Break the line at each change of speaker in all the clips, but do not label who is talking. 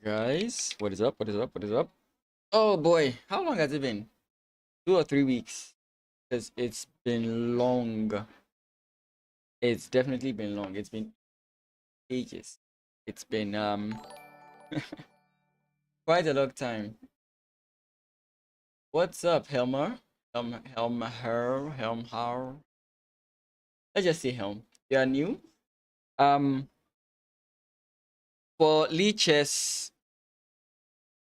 Guys, what is up? What is up? What is up? Oh boy, how long has it been? 2 or 3 weeks. Because it's been long. It's definitely been long. It's been ages. It's been quite a long time. What's up, Helmer? Helmhar. Let's just say Helm. You are new. Um, for Lee Chess,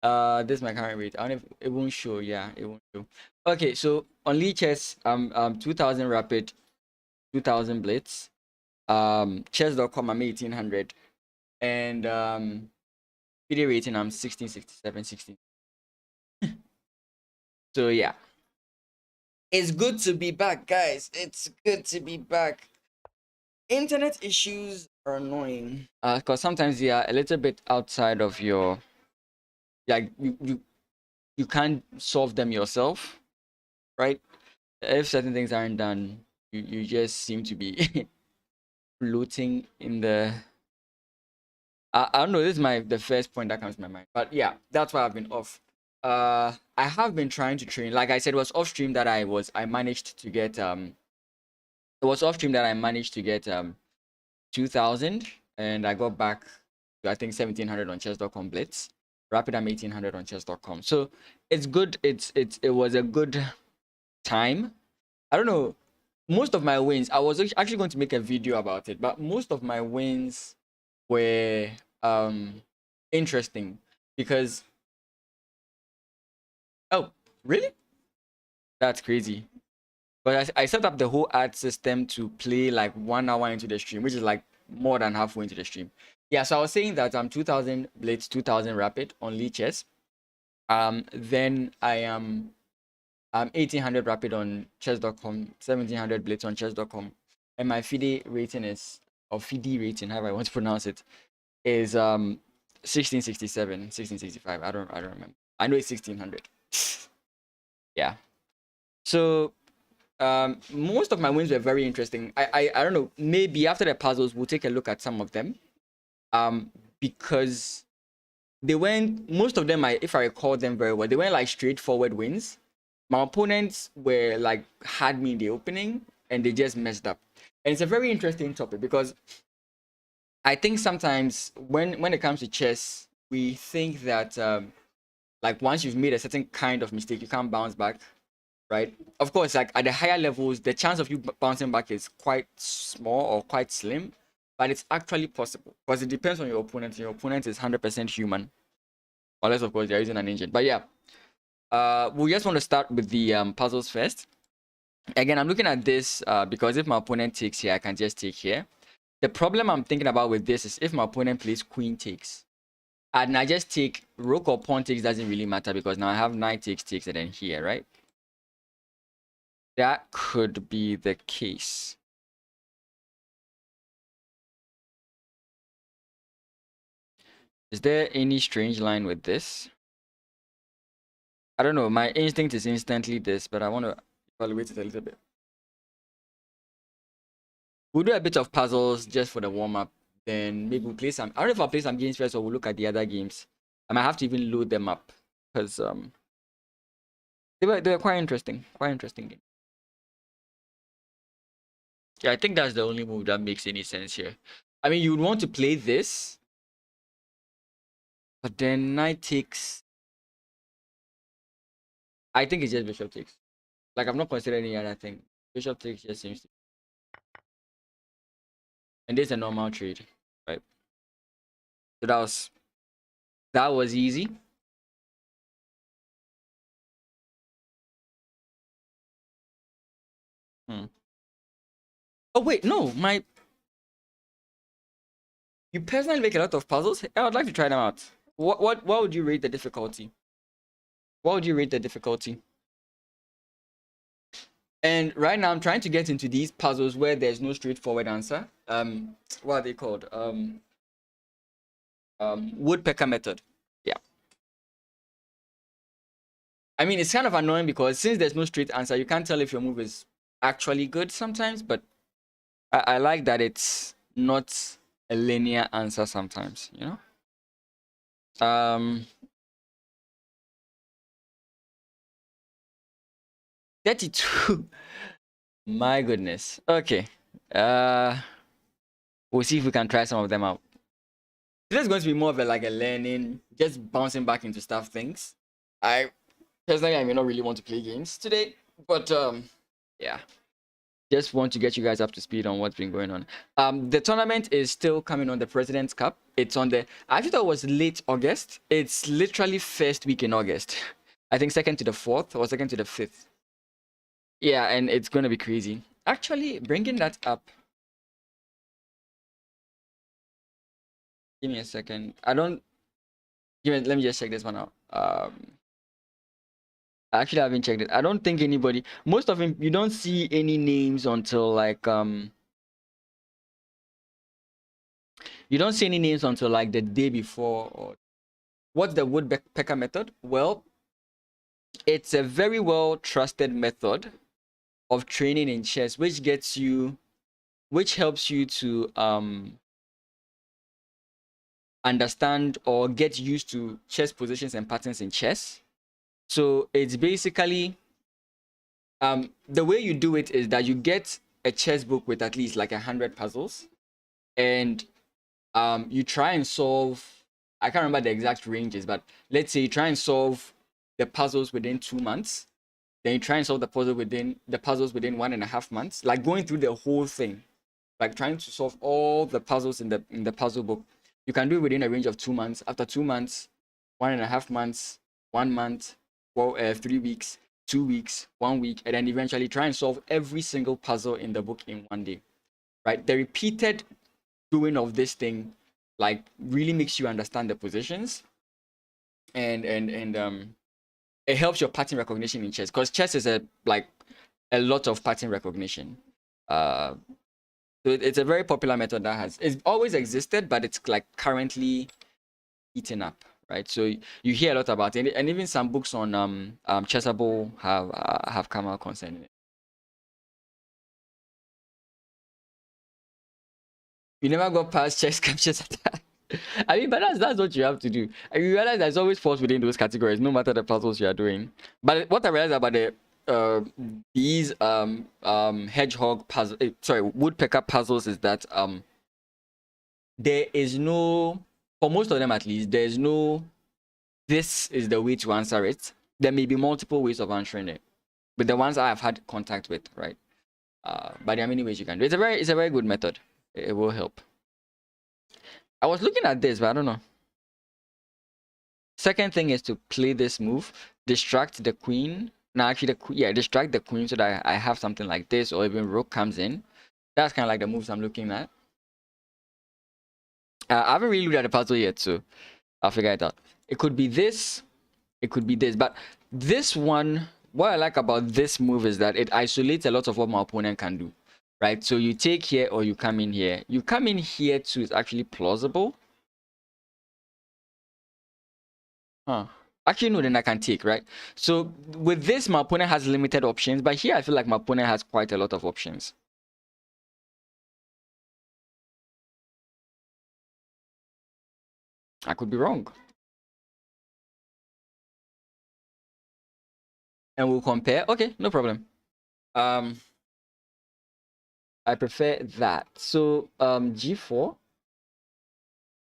this is my current rate. I don't know if it won't show. Yeah, it won't show. Okay, so on Lee Chess, 2000 rapid, 2000 blitz. Chess.com, I'm 1800, and video rating, I'm 1667, 16. So yeah, it's good to be back, guys. It's good to be back. Internet issues are annoying because sometimes they are a little bit outside of your, like, you can't solve them yourself, right? If certain things aren't done, you just seem to be floating in the, I don't know. This is the first point that comes to my mind, but yeah, that's why I've been off. I have been trying to train. Like I said, it was off stream that I managed to get It was off stream that I managed to get 2000, and I got back to, I think, 1700 on chess.com blitz. Rapid, I'm 1800 on chess.com. So it's good. It was a good time. I don't know. Most of my wins, I was actually going to make a video about it, but most of my wins were interesting because, oh, really? That's crazy. But I set up the whole ad system to play like 1 hour into the stream, which is like more than halfway into the stream. Yeah, so I was saying that I'm 2000 blitz, 2000 rapid on Lee Chess. Then I am 1800 rapid on chess.com, 1700 blitz on chess.com, and my FIDE rating is, or FIDE rating, however I want to pronounce it, is 1667, 1665. I don't remember. I know it's 1600. Yeah. So most of my wins were very interesting. I don't know, maybe after the puzzles we'll take a look at some of them, because they weren't, most of them, if I recall them very well, they weren't like straightforward wins. My opponents were like, had me in the opening and they just messed up. And it's a very interesting topic because I think sometimes when it comes to chess, we think that like once you've made a certain kind of mistake, you can't bounce back, right? Of course, like at the higher levels, the chance of you bouncing back is quite small or quite slim, but it's actually possible because it depends on your opponent. Your opponent is 100% human, unless of course they're using an engine. But yeah, we just want to start with the puzzles first. Again, I'm looking at this because if my opponent takes here, I can just take here. The problem I'm thinking about with this is if my opponent plays queen takes, and I just take rook or pawn takes, doesn't really matter because now I have knight takes, and then here, right? That could be the case. Is there any strange line with this? I don't know. My instinct is instantly this, but I want to evaluate it a little bit. We'll do a bit of puzzles just for the warm-up. Then maybe we'll play some. I don't know if I'll play some games first or we'll look at the other games. I might have to even load them up because they were quite interesting. Quite interesting game. Yeah, I think that's the only move that makes any sense here. I mean, you would want to play this, but then knight takes. I think it's just bishop takes. Like, I'm not considering any other thing. Bishop takes just seems to. And this is a normal trade, right? So that was easy. Oh wait, no, you personally make a lot of puzzles. I would like to try them out. What would you rate the difficulty? What would you rate the difficulty? And right now I'm trying to get into these puzzles where there's no straightforward answer. What are they called? Woodpecker method. Yeah. I mean, it's kind of annoying because since there's no straight answer, you can't tell if your move is actually good sometimes, but I like that it's not a linear answer sometimes, you know? Um, 32. My goodness. Okay. Uh, we'll see if we can try some of them out. This is going to be more of a like a learning, just bouncing back into stuff things. I personally, I may not really want to play games today, but yeah, just want to get you guys up to speed on what's been going on. The tournament is still coming on, the President's Cup. It's on the, I actually thought it was late August. It's literally first week in August. I think second to the 4th or second to the 5th. Yeah, and it's gonna be crazy. Actually, bringing that up. Give me a second. I don't. Give me. Let me just check this one out. Actually, I haven't checked it. I don't think anybody. Most of them, you don't see any names until like You don't see any names until like the day before. Or what's the woodpecker method? Well, it's a very well trusted method of training in chess, which gets you, which helps you to understand or get used to chess positions and patterns in chess. So it's basically the way you do it is that you get a chess book with at least like 100 puzzles, and you try and solve, I can't remember the exact ranges, but let's say you try and solve the puzzles within 2 months. Then you try and solve the puzzles within 1.5 months, like going through the whole thing, like trying to solve all the puzzles in the puzzle book. You can do it within a range of 2 months. After 2 months, 1.5 months, 1 month, 3 weeks, 2 weeks, 1 week, and then eventually try and solve every single puzzle in the book in one day. Right? The repeated doing of this thing like really makes you understand the positions, and it helps your pattern recognition in chess, because chess is a lot of pattern recognition. So it's a very popular method that it's always existed, but it's like currently eaten up, right? So you hear a lot about it, and even some books on Chessable have come out concerning it. You never got past chess captures attack. I mean, but that's what you have to do. And you realize there's always falls within those categories, no matter the puzzles you are doing. But what I realized about these hedgehog puzzle, woodpecker puzzles, is that there is no, for most of them at least, there's no, this is the way to answer it. There may be multiple ways of answering it, but the ones I have had contact with, right? But there are many ways you can do it. It's a very good method. It will help. I was looking at this, but I don't know. Second thing is to play this move, distract the queen. Now, actually, distract the queen so that I have something like this, or even rook comes in. That's kind of like the moves I'm looking at. I haven't really looked at the puzzle yet, so I'll figure it out. It could be this, it could be this, but this one, what I like about this move is that it isolates a lot of what my opponent can do, right? So you take here or you come in here. You come in here too is actually plausible. Huh. Actually, no, then I can take, right? So with this, my opponent has limited options, but here I feel like my opponent has quite a lot of options. I could be wrong. And we'll compare. Okay, no problem. I prefer that. So G4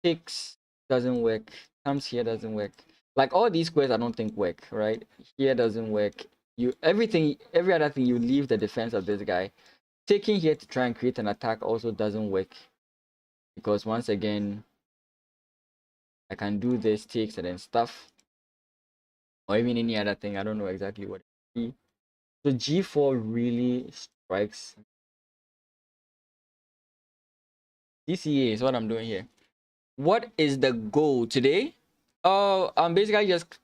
takes, doesn't work. Comes here, doesn't work. Like all these squares I don't think work, right? Here doesn't work. Every other thing, you leave the defense of this guy. Taking here to try and create an attack also doesn't work, because once again I can do this, takes, and then stuff, or even any other thing. I don't know exactly what it is. So G4 really strikes. DCA is what I'm doing here. What is the goal today? Oh, I'm basically just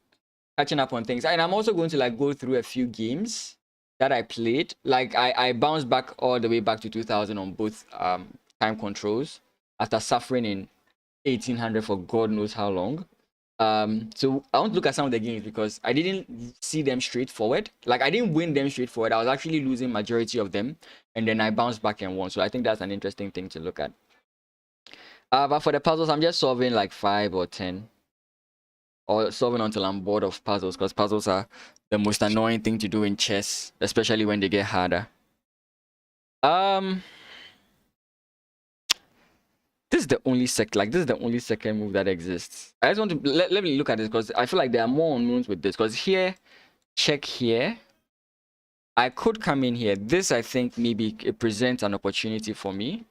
catching up on things, and I'm also going to like go through a few games that I played. Like I bounced back all the way back to 2000 on both time controls after suffering in 1800 for God knows how long. So I want to look at some of the games because I didn't see them straightforward. Like I didn't win them straightforward. I was actually losing majority of them, and then I bounced back and won. So I think that's an interesting thing to look at. But for the puzzles, I'm just solving like 5 or 10. or solving until I'm bored of puzzles, because puzzles are the most annoying thing to do in chess, especially when they get harder. Um, this is the only this is the only second move that exists. I just want to let me look at this because I feel like there are more unknowns with this. Because here, check here. I could come in here. This, I think, maybe it presents an opportunity for me.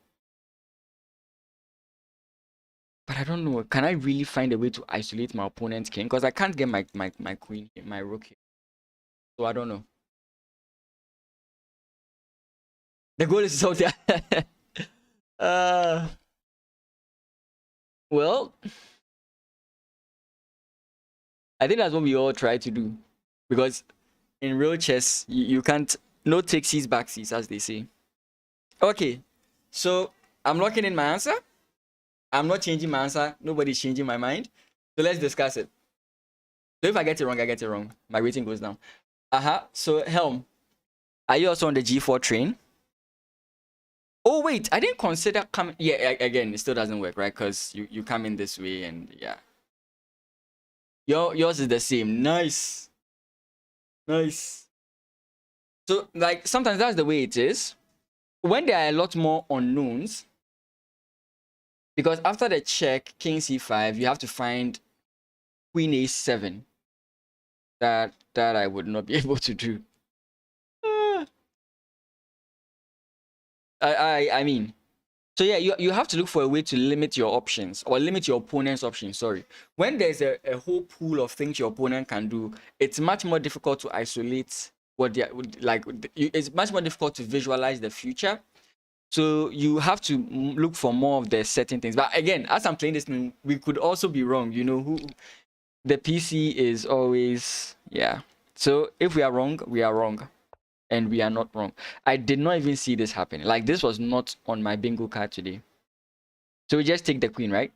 But I don't know. Can I really find a way to isolate my opponent's king? Because I can't get my queen, my rook here. So I don't know. The goal is out there. Well, I think that's what we all try to do. Because in real chess, you can't, no takesies, backsies, as they say. Okay, so I'm locking in my answer. I'm not changing my answer. Nobody's changing my mind. So let's discuss it. So if I get it wrong, I get it wrong. My rating goes down. So Helm, are you also on the G4 train? Oh wait, I didn't consider coming. Yeah, again, it still doesn't work, right? Because you come in this way, and yeah. Yours is the same. Nice. Nice. So like sometimes that's the way it is. When there are a lot more unknowns, because after the check, King C5, you have to find Queen A7. That I would not be able to do. I mean, so yeah, you have to look for a way to limit your options or limit your opponent's options. Sorry, when there's a whole pool of things your opponent can do, it's much more difficult to isolate what they like. It's much more difficult to visualize the future. So you have to look for more of the certain things. But again, as I'm playing this, we could also be wrong. You know, who the PC is always, yeah. So if we are wrong, we are wrong. And we are not wrong. I did not even see this happening. Like, this was not on my bingo card today. So we just take the queen, right?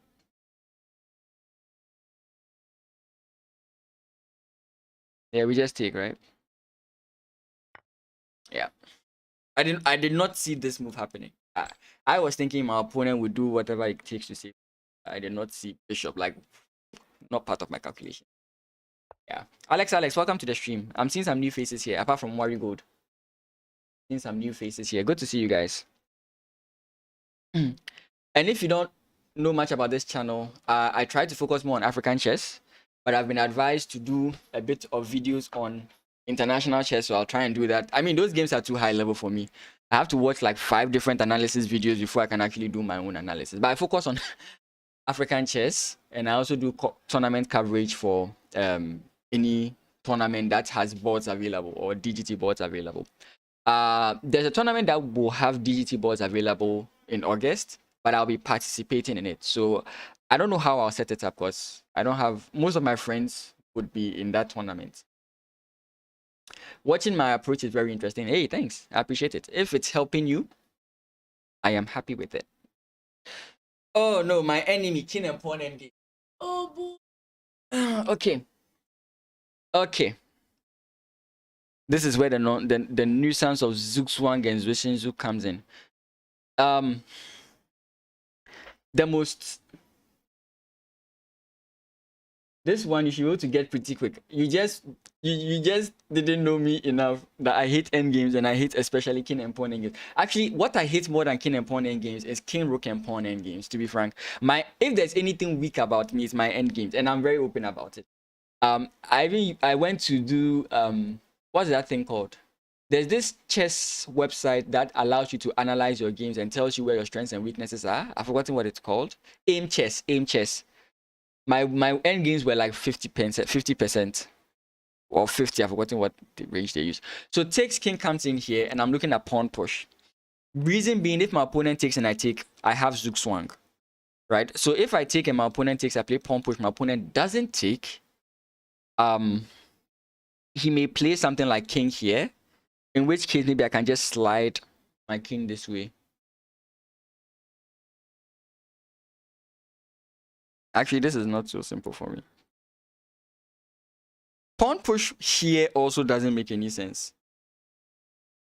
Yeah, we just take, right? Yeah. I did not see this move happening. I was thinking my opponent would do whatever it takes to save. I did not see bishop, like, not part of my calculation. Yeah. Alex, welcome to the stream. I'm seeing some new faces here, apart from Warrior Gold. Seeing some new faces here. Good to see you guys. And if you don't know much about this channel, I try to focus more on African chess, but I've been advised to do a bit of videos on international chess, so I'll try and do that. I mean, those games are too high level for me. I have to watch like 5 different analysis videos before I can actually do my own analysis. But I focus on African chess, and I also do tournament coverage for any tournament that has boards available or DGT boards available. There's a tournament that will have DGT boards available in August, but I'll be participating in it. So I don't know how I'll set it up because I don't have, most of my friends would be in that tournament. Watching my approach is very interesting. Hey, thanks. I appreciate it. If it's helping you, I am happy with it. Oh no, my enemy, king and pawn endgame. Oh boy. Okay. Okay. This is where the nuisance of Zugzwang and Zwishinzu comes in. The most, this one you should be able to get pretty quick. You just didn't know me enough that I hate endgames, and I hate especially king and pawn endgames. Actually, what I hate more than king and pawn endgames is king, rook, and pawn endgames, to be frank. If there's anything weak about me, it's my endgames, and I'm very open about it. I went to do what's that thing called? There's this chess website that allows you to analyze your games and tells you where your strengths and weaknesses are. I've forgotten what it's called. Aim chess. My end games were like 50% or 50. I've forgotten what the range they use. So takes king comes in here, and I'm looking at pawn push. Reason being, if my opponent takes and I take, I have Zugzwang, right? So if I take and my opponent takes, I play pawn push. My opponent doesn't take. He may play something like king here, in which case maybe I can just slide my king this way. Actually, this is not so simple for me. Pawn push here also doesn't make any sense,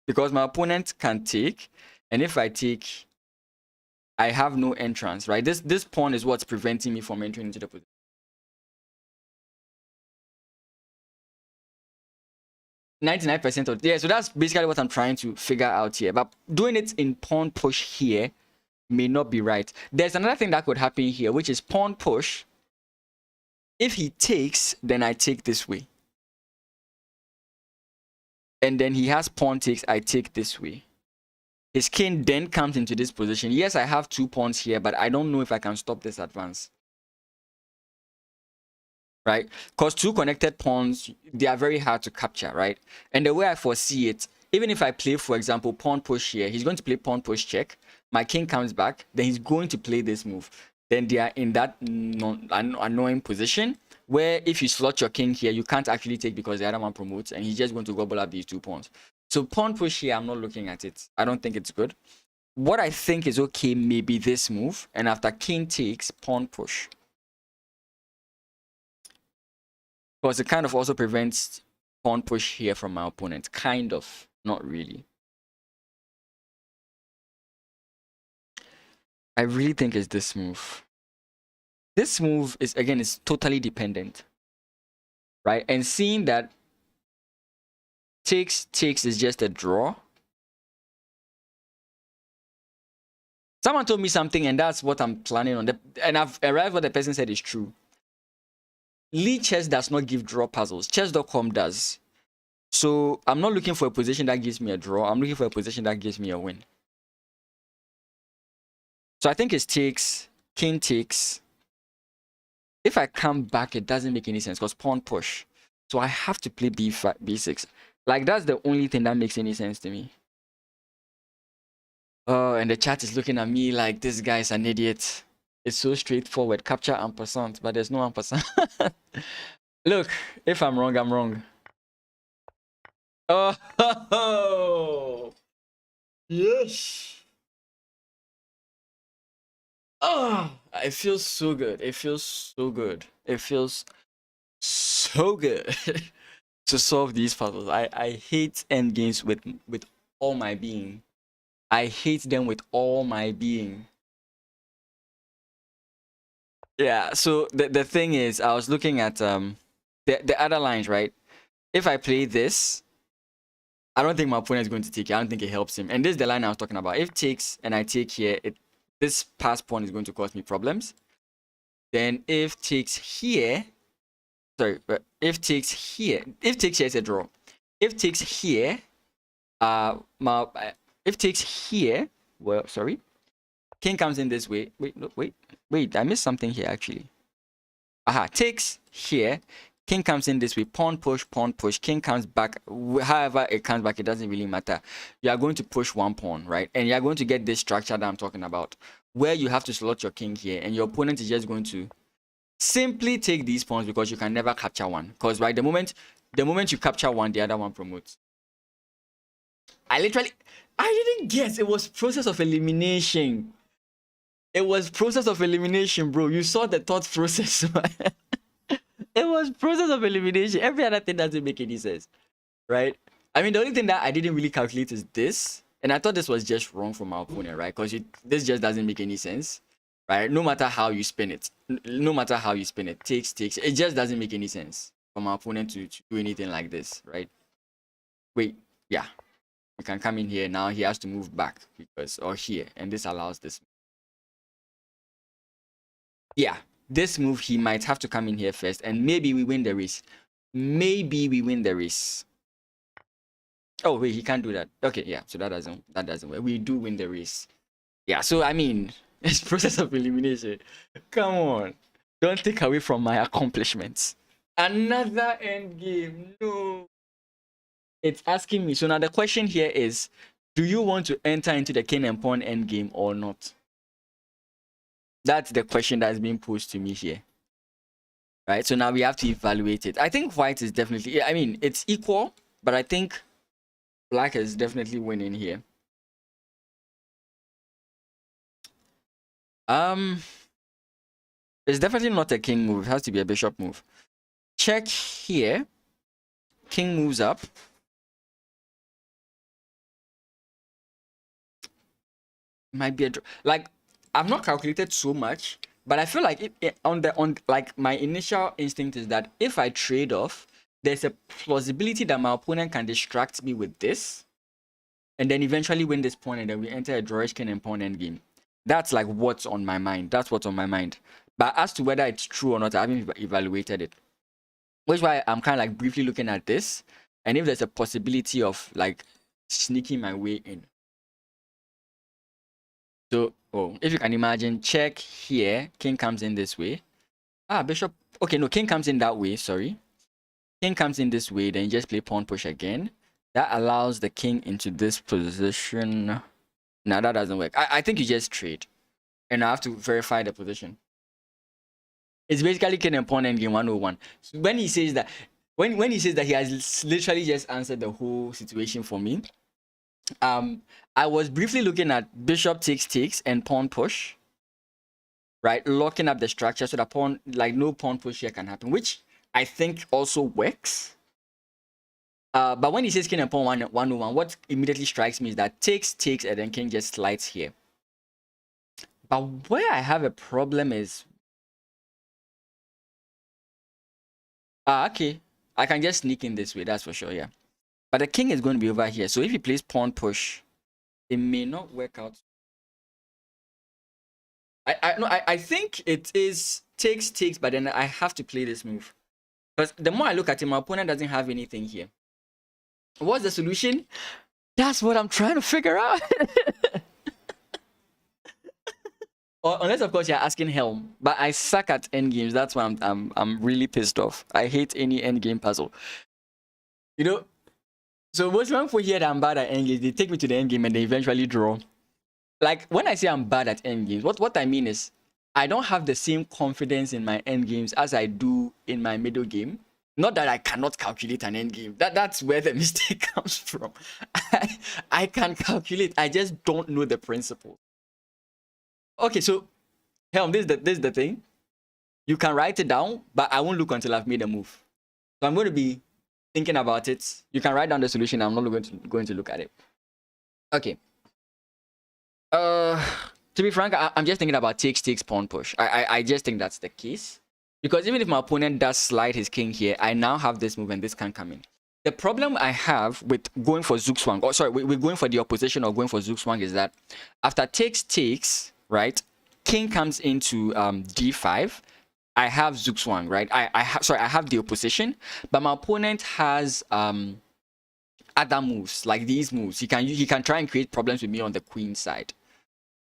because my opponent can take, and if I take, I have no entrance, right? This pawn is what's preventing me from entering into the position. 99% of, yeah, so that's basically what I'm trying to figure out here. But doing it in pawn push here may not be right. There's another thing that could happen here, which is pawn push. If he takes, then I take this way. And then he has pawn takes, I take this way. His king then comes into this position. Yes, I have 2 pawns here, but I don't know if I can stop this advance. Right? Because 2 connected pawns, they are very hard to capture, right? And the way I foresee it, even if I play, for example, pawn push here, he's going to play pawn push check. My king comes back, then he's going to play this move. Then they are in that annoying position where if you slot your king here, you can't actually take because the other one promotes, and he's just going to gobble up these 2 pawns. So pawn push here, I'm not looking at it. I don't think it's good. What I think is okay, maybe this move, and after king takes, pawn push. Because it kind of also prevents pawn push here from my opponent. Kind of, not really. I really think it's this move. This move is, again, is totally dependent, right? And seeing that takes is just a draw. Someone told me something, and that's what I'm planning on. And I've arrived what the person said is true. Lead chess does not give draw puzzles. Chess.com does. So I'm not looking for a position that gives me a draw. I'm looking for a position that gives me a win. So I think it takes, king takes. If I come back, it doesn't make any sense because pawn push. So I have to play b5, b6. Like, that's the only thing that makes any sense to me. Oh, and the chat is looking at me like this guy is an idiot. It's so straightforward. Capture ampersand, but there's no ampersand. Look, if I'm wrong, I'm wrong. Oh, yes. Oh, it feels so good. It feels so good. It feels so good to solve these puzzles. I hate endgames with all my being. I hate them with all my being. Yeah, so the thing is, I was looking at the other lines, right? If I play this, I don't think my opponent is going to take it. I don't think it helps him. And this is the line I was talking about. If takes and I take here, this pass pawn is going to cause me problems. Then if takes here, sorry, if takes here is a draw. If takes here, if takes here, well, sorry, king comes in this way. Wait, I missed something here actually. Aha, takes here, king comes in this way, pawn push, king comes back. However it comes back, it doesn't really matter. You are going to push 1 pawn, right? And you are going to get this structure that I'm talking about, where you have to slot your king here, and your opponent is just going to simply take these pawns because you can never capture one. Because right, the moment you capture one, the other one promotes. I didn't guess. It was process of elimination. It was process of elimination, bro. You saw the thought process. It was process of elimination. Every other thing doesn't make any sense, right? I mean, the only thing that I didn't really calculate is this. And I thought this was just wrong from my opponent, right? Because this just doesn't make any sense, right? No matter how you spin it. No matter how you spin it. Takes. It just doesn't make any sense for my opponent to do anything like this, right? Wait, yeah. You can come in here. Now he has to move back because, or here. And this allows this. Yeah, this move, he might have to come in here first, and maybe we win the race. Maybe we win the race. Oh wait, he can't do that. Okay, yeah, so that doesn't work. We do win the race. Yeah, so I mean, it's process of elimination. Come on, don't take away from my accomplishments. Another end game. No, it's asking me. So now the question here is, do you want to enter into the king and pawn end game or not? That's the question that's being posed to me here, right? So now we have to evaluate it. I think white is definitely, I mean, it's equal, but I think black is definitely winning here. It's definitely not a king move. It has to be a bishop move. Check here. King moves up. Might be a like, I've not calculated so much, but I feel like on like my initial instinct is that if I trade off, there's a plausibility that my opponent can distract me with this, and then eventually win this pawn, and then we enter a drawish king and pawn endgame. That's like what's on my mind. That's what's on my mind. But as to whether it's true or not, I haven't evaluated it. Which is why I'm kind of like briefly looking at this, and if there's a possibility of like sneaking my way in. So, if you can imagine, check here, king comes in this way. Bishop. Okay, no, king comes in that way, sorry. King comes in this way, then you just play pawn push again. That allows the king into this position. No, that doesn't work. I think you just trade. And I have to verify the position. It's basically king and pawn endgame 101. So when he says that, when he says that he has literally just answered the whole situation for me. I was briefly looking at bishop takes and pawn push. Right, locking up the structure so that pawn, like no pawn push here can happen, which I think also works. But when he says king and pawn 101, what immediately strikes me is that takes, and then king just slides here. But where I have a problem is, okay, I can just sneak in this way, that's for sure, yeah. But the king is going to be over here, so if he plays pawn push, it may not work out. I think it is takes, but then I have to play this move. Because the more I look at him, my opponent doesn't have anything here. What's the solution? That's what I'm trying to figure out. Or unless of course you're asking Helm, but I suck at endgames. That's why I'm really pissed off. I hate any endgame puzzle. You know, so most people here that I'm bad at endgames, they take me to the endgame and they eventually draw. Like when I say I'm bad at endgames, what I mean is I don't have the same confidence in my endgames as I do in my middle game. Not that I cannot calculate an endgame. That's where the mistake comes from. I can calculate. I just don't know the principle. Okay, so Helm, this is the thing. You can write it down, but I won't look until I've made a move. So I'm going to be thinking about it. You can write down the solution. I'm not going to look at it. Okay. To be frank, I'm just thinking about takes, pawn push. I just think that's the case. Because even if my opponent does slide his king here, I now have this move and this can come in. The problem I have with going for Zugzwang, or sorry, we're going for the opposition or going for Zugzwang is that after takes, right, king comes into d5, I have Zugzwang, right? I have the opposition, but my opponent has other moves, like these moves. He can try and create problems with me on the queen side.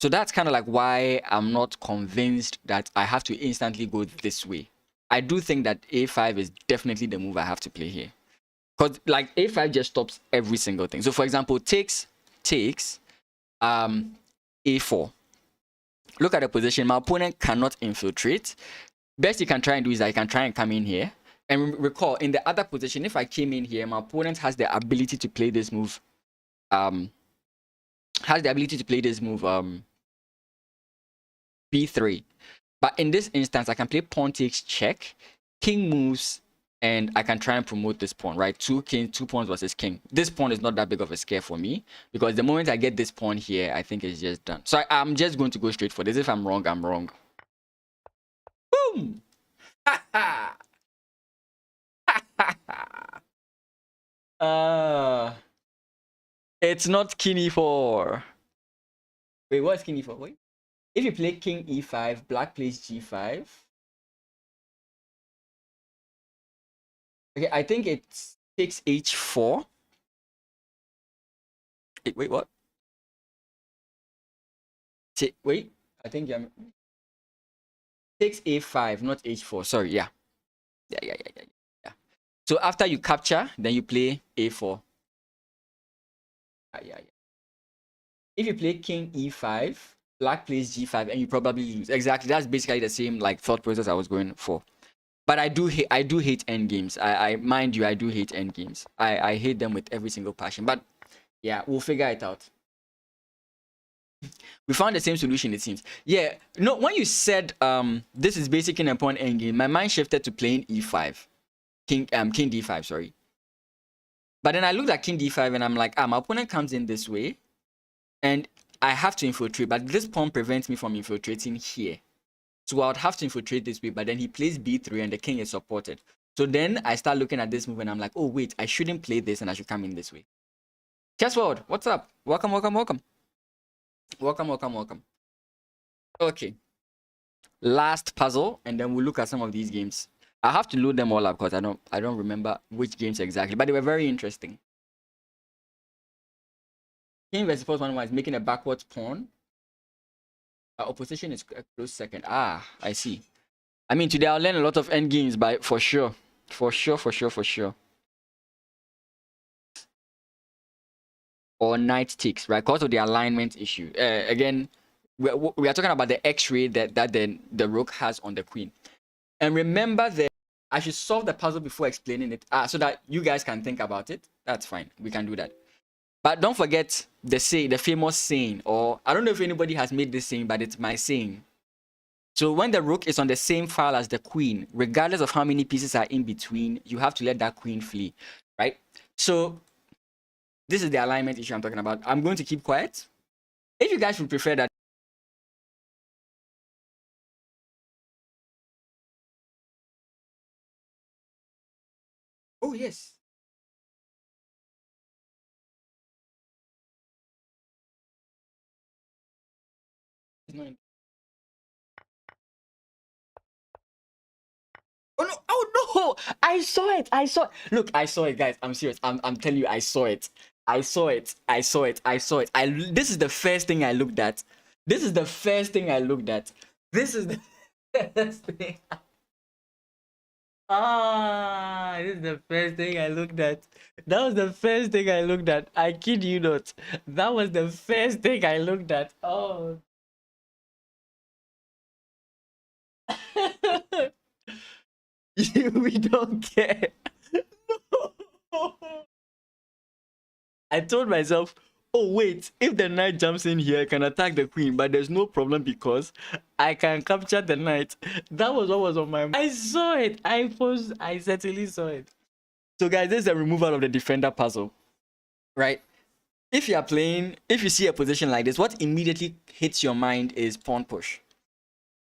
So that's kind of like why I'm not convinced that I have to instantly go this way. I do think that a5 is definitely the move I have to play here. Because like a5 just stops every single thing. So for example, takes, a4. Look at the position. My opponent cannot infiltrate. Best you can try and do is I can try and come in here. And recall, in the other position, if I came in here, my opponent has the ability to play this move. B3. But in this instance, I can play pawn takes check, king moves, and I can try and promote this pawn, right? Two pawns versus king. This pawn is not that big of a scare for me because the moment I get this pawn here, I think it's just done. So I'm just going to go straight for this. If I'm wrong, I'm wrong. Boom! It's not king e4. Wait, what's king e4? Wait. If you play king e5, black plays g5. Okay, I think it takes h4. Wait, what? Wait, I think I'm... Takes a5, not h4. Sorry, yeah. Yeah. So after you capture, then you play a4. Yeah. If you play king e5, black plays g5, and you probably lose. Exactly, that's basically the same like thought process I was going for. But I do hate endgames. I mind you, I do hate endgames. I hate them with every single passion. But yeah, we'll figure it out. We found the same solution, it seems. Yeah, no, when you said this is basically an pawn endgame, my mind shifted to playing e5. King d5, sorry. But then I looked at king d5 and I'm like, my opponent comes in this way and I have to infiltrate, but this pawn prevents me from infiltrating here. So I would have to infiltrate this way, but then he plays b3 and the king is supported. So then I start looking at this move and I'm like, oh wait, I shouldn't play this and I should come in this way. Chess World, what's up? Welcome, welcome, welcome. Welcome, welcome, welcome. Okay. Last puzzle, and then we'll look at some of these games. I have to load them all up because I don't remember which games exactly, but they were very interesting. King versus first one is making a backwards pawn. Opposition is a close second. Ah, I see. I mean, today I'll learn a lot of end games, but for sure. For sure, for sure, for sure. Or knight ticks, right? Because of the alignment issue. Again, we are talking about the x-ray that the rook has on the queen. And remember that I should solve the puzzle before explaining it, so that you guys can think about it. That's fine. We can do that. But don't forget the famous saying, or I don't know if anybody has made this saying, but it's my saying. So when the rook is on the same file as the queen, regardless of how many pieces are in between, you have to let that queen flee, right? So this is the alignment issue I'm talking about. I'm going to keep quiet. If you guys would prefer that. Oh, yes. Oh no! Oh no! I saw it! I saw it! Look, I saw it, guys. I'm serious. I'm telling you, I saw it. I saw it. I saw it. I saw it. This is the first thing I looked at. This is the first thing I looked at. This is the first thing. This is the first thing I looked at. That was the first thing I looked at. I kid you not. That was the first thing I looked at. Oh. We don't care. No. I told myself, oh wait, if the knight jumps in here, I can attack the queen, but there's no problem because I can capture the knight. That was what was on my mind. I saw it. I certainly saw it. So guys, this is the removal of the defender puzzle, right? If you see a position like this, what immediately hits your mind is pawn push.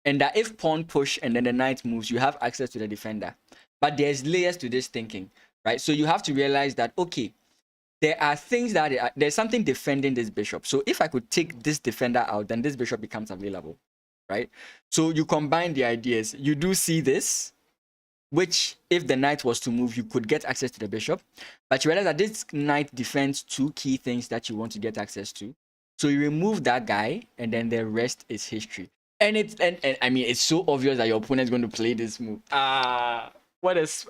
And that if pawn push and then the knight moves, you have access to the defender. But there's layers to this thinking, right? So you have to realize that, okay, there are things that there's something defending this bishop. So if I could take this defender out, then this bishop becomes available, right? So you combine the ideas. You do see this, which if the knight was to move, you could get access to the bishop. But you realize that this knight defends two key things that you want to get access to. So you remove that guy, and then the rest is history. And I mean, it's so obvious that your opponent is going to play this move. I was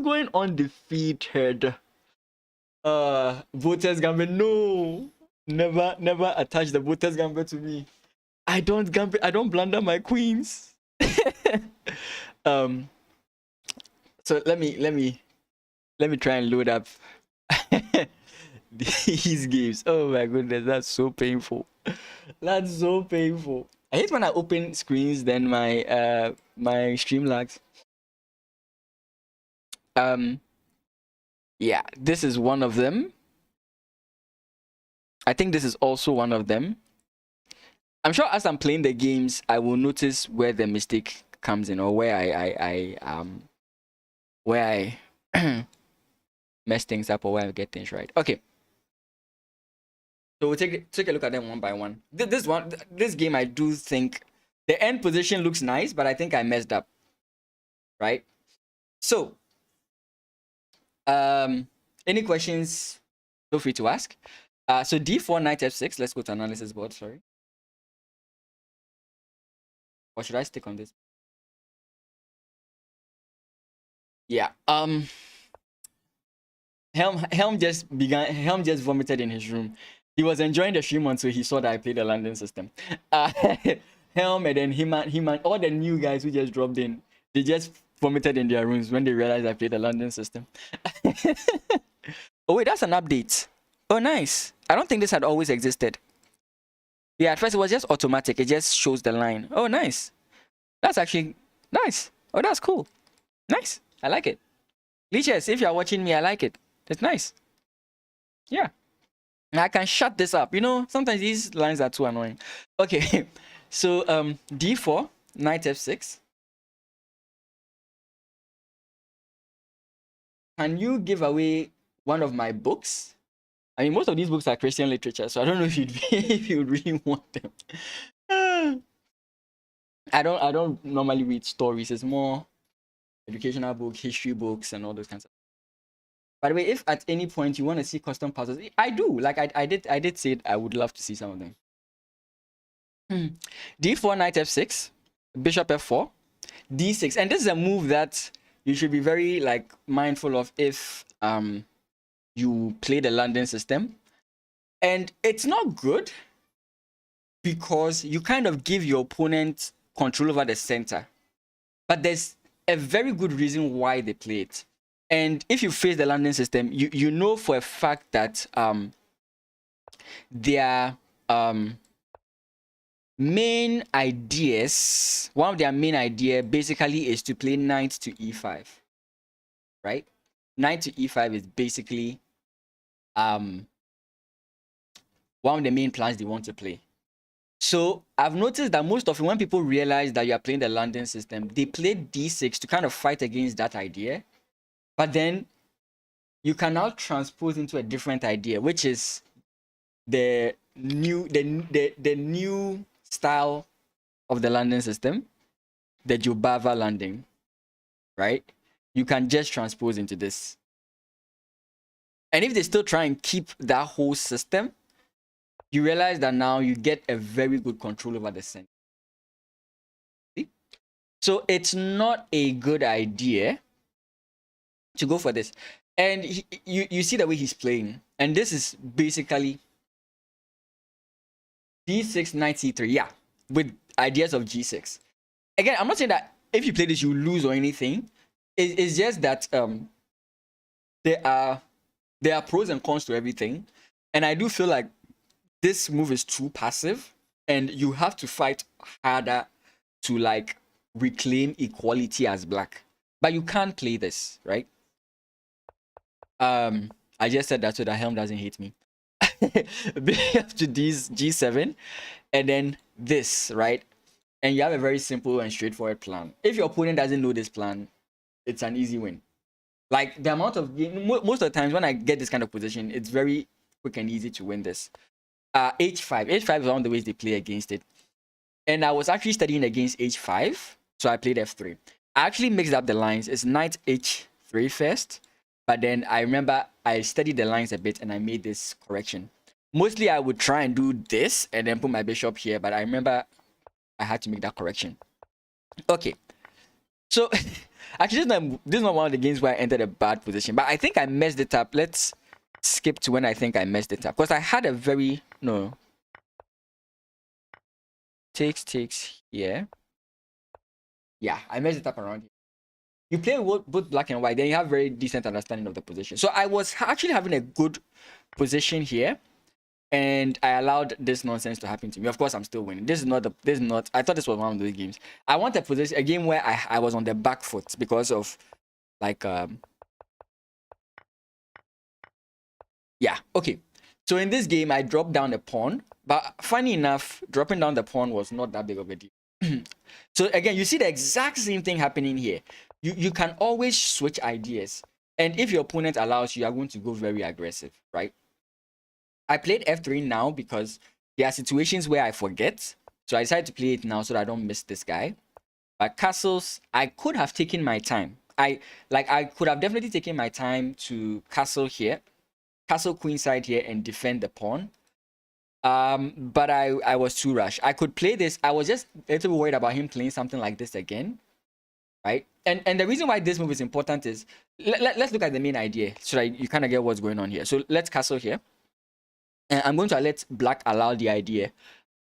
going undefeated. Voters Gambit, no, never attach the Voters Gambit to me. I don't blunder my queens. So let me try and load up these games. Oh my goodness, that's so painful. That's so painful. I hate when I open screens, then my my stream lags. Yeah, this is one of them. I think this is also one of them. I'm sure as I'm playing the games, I will notice where the mistake comes in, or where I mess things up, or where I get things right. Okay. So we'll take a look at them one by one. This game, I do think the end position looks nice, but I think I messed up. Right? So any questions, feel free to ask. So d4 knight f6. Let's go to analysis board. Sorry. Or should I stick on this? Yeah. Helm just vomited in his room. He was enjoying the stream until he saw that I played the London system. Helm and then him and all the new guys who just dropped in, they just vomited in their rooms when they realized I played the London system. Oh wait, that's an update. Oh nice. I don't think this had always existed. Yeah, at first it was just automatic. It just shows the line. Oh nice. That's actually nice. Oh, that's cool. Nice. I like it. Leeches, if you're watching me, I like it. It's nice. Yeah. I can shut this up. You know, sometimes these lines are too annoying. Okay. So d4, knight f6. can you give away one of my books? I mean, most of these books are Christian literature, so I don't know if you'd if you really want them. I don't normally read stories. It's more educational books, history books, and all those kinds of. By the way, if at any point you want to see custom puzzles, I do. Like I did say I would love to see some of them. D4 knight f6, bishop f4, d6, and this is a move that you should be very like mindful of if you play the London system, and it's not good because you kind of give your opponent control over the center, but there's a very good reason why they play it. And if you face the London system, you know for a fact that their main ideas, one of their main idea basically is to play knight to e5, right? Knight to e5 is basically one of the main plans they want to play. So I've noticed that most often when people realize that you are playing the London system, they play d6 to kind of fight against that idea. But then you can now transpose into a different idea, which is the new style of the London system, the Jobava landing, right? You can just transpose into this. And if they still try and keep that whole system, you realize that now you get a very good control over the center. See? So it's not a good idea to go for this. And you see the way he's playing. And this is basically d6, knight c3. Yeah, with ideas of g6. Again, I'm not saying that if you play this, you lose or anything. It's just that there are pros and cons to everything. And I do feel like this move is too passive. And you have to fight harder to like reclaim equality as black. But you can't play this, right? I just said that so that Helm doesn't hate me. Bishop to g7, and then this, right? And you have a very simple and straightforward plan. If your opponent doesn't know this plan, it's an easy win. Like the amount of most of the times when I get this kind of position, it's very quick and easy to win this. H5 is one of the ways they play against it. And I was actually studying against h5, so I played f3. I actually mixed up the lines. It's knight h3 first, but then I remember I studied the lines a bit and I made this correction. Mostly I would try and do this and then put my bishop here, but I remember I had to make that correction. Okay, so actually this is not one of the games where I entered a bad position, but I think I messed it up. Let's skip to when I think I messed it up, because I had a very takes here. Yeah, I messed it up around here. You play both black and white, then you have very decent understanding of the position. So I was actually having a good position here, and I allowed this nonsense to happen to me. Of course, I'm still winning. This is not. I thought this was one of those games. I want a position, a game where I was on the back foot because of like yeah. Okay. So in this game, I dropped down the pawn, but funny enough, dropping down the pawn was not that big of a deal. So again, you see the exact same thing happening here. You can always switch ideas, and if your opponent allows you, are going to go very aggressive, right? I played f3 now because there are situations where I forget, so I decided to play it now so that I don't miss this guy. But castles, I could have taken my time. I could have definitely taken my time to castle here, castle queenside here, and defend the pawn. But I was too rushed. I could play this. I was just a little worried about him playing something like this again, right? And the reason why this move is important is let's look at the main idea so that you kind of get what's going on here. So let's castle here, and I'm going to let black allow the idea.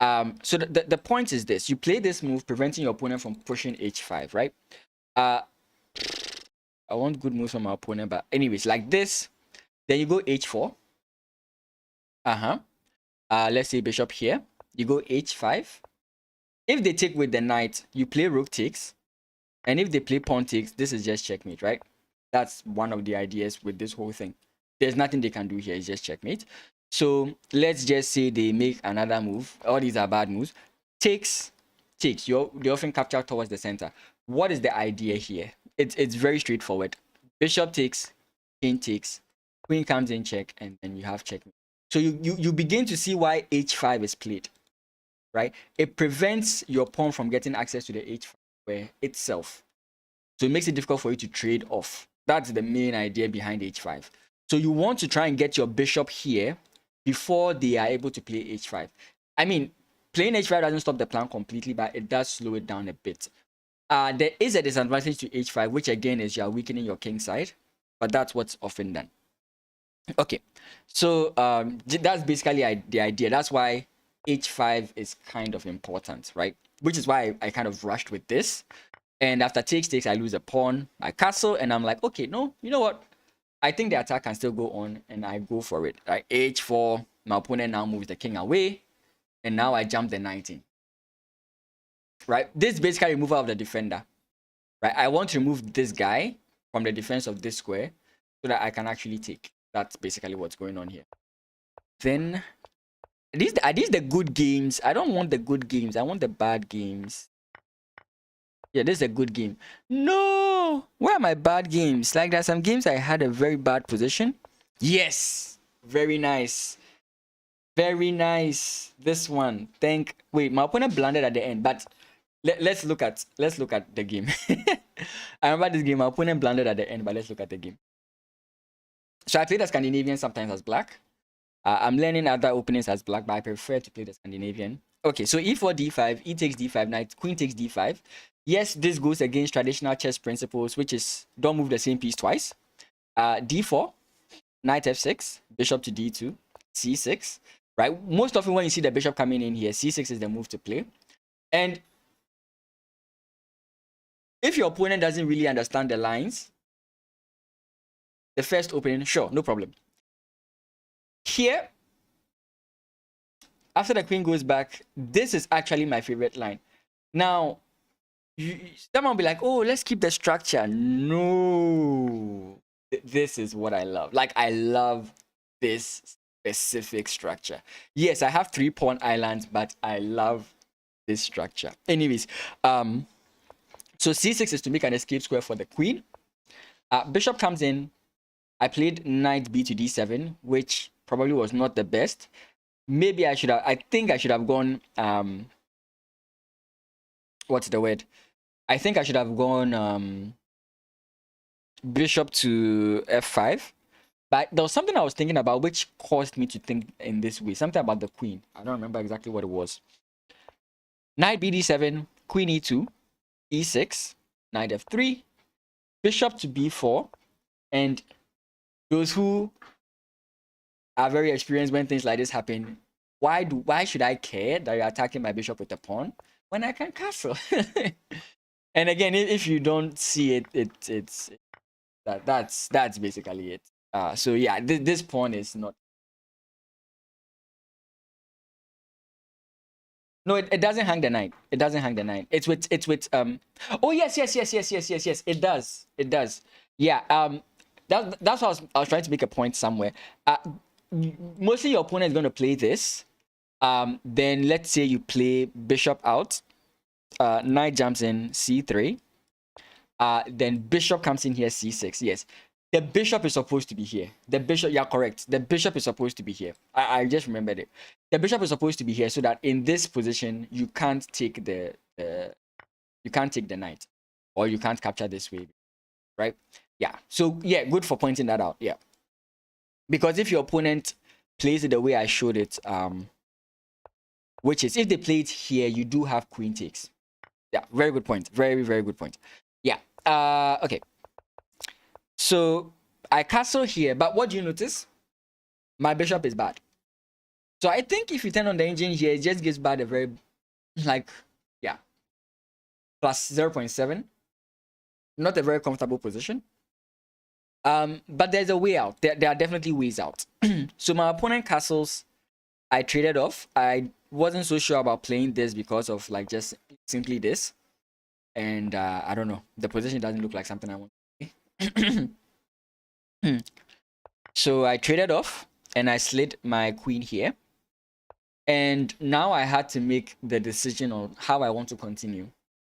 So the point is this: you play this move, preventing your opponent from pushing h5, right? I want good moves from my opponent, but anyways, like this. Then you go h4. Let's say bishop here. You go h5. If they take with the knight, you play rook takes. And if they play pawn takes, this is just checkmate, right? That's one of the ideas with this whole thing. There's nothing they can do here. It's just checkmate. So let's just say they make another move. All these are bad moves. Takes. They often capture towards the center. What is the idea here? It's very straightforward. Bishop takes, king takes, queen comes in check, and then you have checkmate. So you begin to see why h5 is played, right? It prevents your pawn from getting access to the h5 square itself. So it makes it difficult for you to trade off. That's the main idea behind h5. So you want to try and get your bishop here before they are able to play h5. I mean, playing h5 doesn't stop the plan completely, but it does slow it down a bit. There is a disadvantage to h5, which again is you are weakening your king side, but that's what's often done. Okay, so that's basically the idea. That's why h5 is kind of important, right? Which is why I kind of rushed with this. And after takes, I lose a pawn, I castle, and I'm like, okay, no, you know what? I think the attack can still go on, and I go for it. Right? h4, my opponent now moves the king away, and now I jump the knight in. Right? This is basically removal of the defender. Right? I want to remove this guy from the defense of this square so that I can actually take. That's basically what's going on here. Then, are these the good games? I don't want the good games. I want the bad games. Yeah, this is a good game. No! Where are my bad games? Like, there's some games I had a very bad position. Yes! Very nice. Very nice. This one. Wait, my opponent blundered at the end, but let's look at the game. I remember this game, my opponent blundered at the end, but let's look at the game. So I play the Scandinavian sometimes as black. I'm learning other openings as black, but I prefer to play the Scandinavian. Okay, so e4, d5, e takes d5, knight, queen takes d5. Yes, this goes against traditional chess principles, which is don't move the same piece twice. D4, knight f6, bishop to d2, c6, right? Most often when you see the bishop coming in here, c6 is the move to play. And if your opponent doesn't really understand the lines, the first opening, sure, no problem. Here, after the queen goes back, this is actually my favorite line. Now, someone will be like, oh, let's keep the structure. No. This is what I love. Like, I love this specific structure. Yes, I have 3 pawn islands, but I love this structure. Anyways, so c6 is to make an escape square for the queen. Bishop comes in. I played knight b to d7, which probably was not the best. Maybe I think I should have gone, what's the word? I think I should have gone bishop to f5. But there was something I was thinking about which caused me to think in this way. Something about the queen. I don't remember exactly what it was. Knight b d7, queen e2, e6, knight f3, bishop to b4, and those who are very experienced when things like this happen, why should I care that you're attacking my bishop with a pawn when I can castle? And again, if you don't see it, that's basically it. So yeah, this pawn is not. No, it doesn't hang the knight. It doesn't hang the knight. It's with Oh yes. It does. Yeah. That's what I was trying to make a point somewhere. Mostly your opponent is going to play this. Then let's say you play bishop out. Knight jumps in c3. Then bishop comes in here c6. Yes. The bishop is supposed to be here. The bishop, yeah, correct. The bishop is supposed to be here. I just remembered it. The bishop is supposed to be here so that in this position you can't take the knight, or you can't capture this way, right? Yeah. So yeah, good for pointing that out. Yeah. Because if your opponent plays it the way I showed it, which is if they play it here, you do have queen takes. Yeah, very good point. Very, very good point. Yeah. Okay. So I castle here, but what do you notice? My bishop is bad. So I think if you turn on the engine here, it just gives bad a very, like, yeah, plus 0.7. Not a very comfortable position. But there's a way out. There are definitely ways out. So my opponent castles. I traded off. I wasn't so sure about playing this because of like just simply this. And I don't know. The position doesn't look like something I want to play. So I traded off and I slid my queen here. And now I had to make the decision on how I want to continue,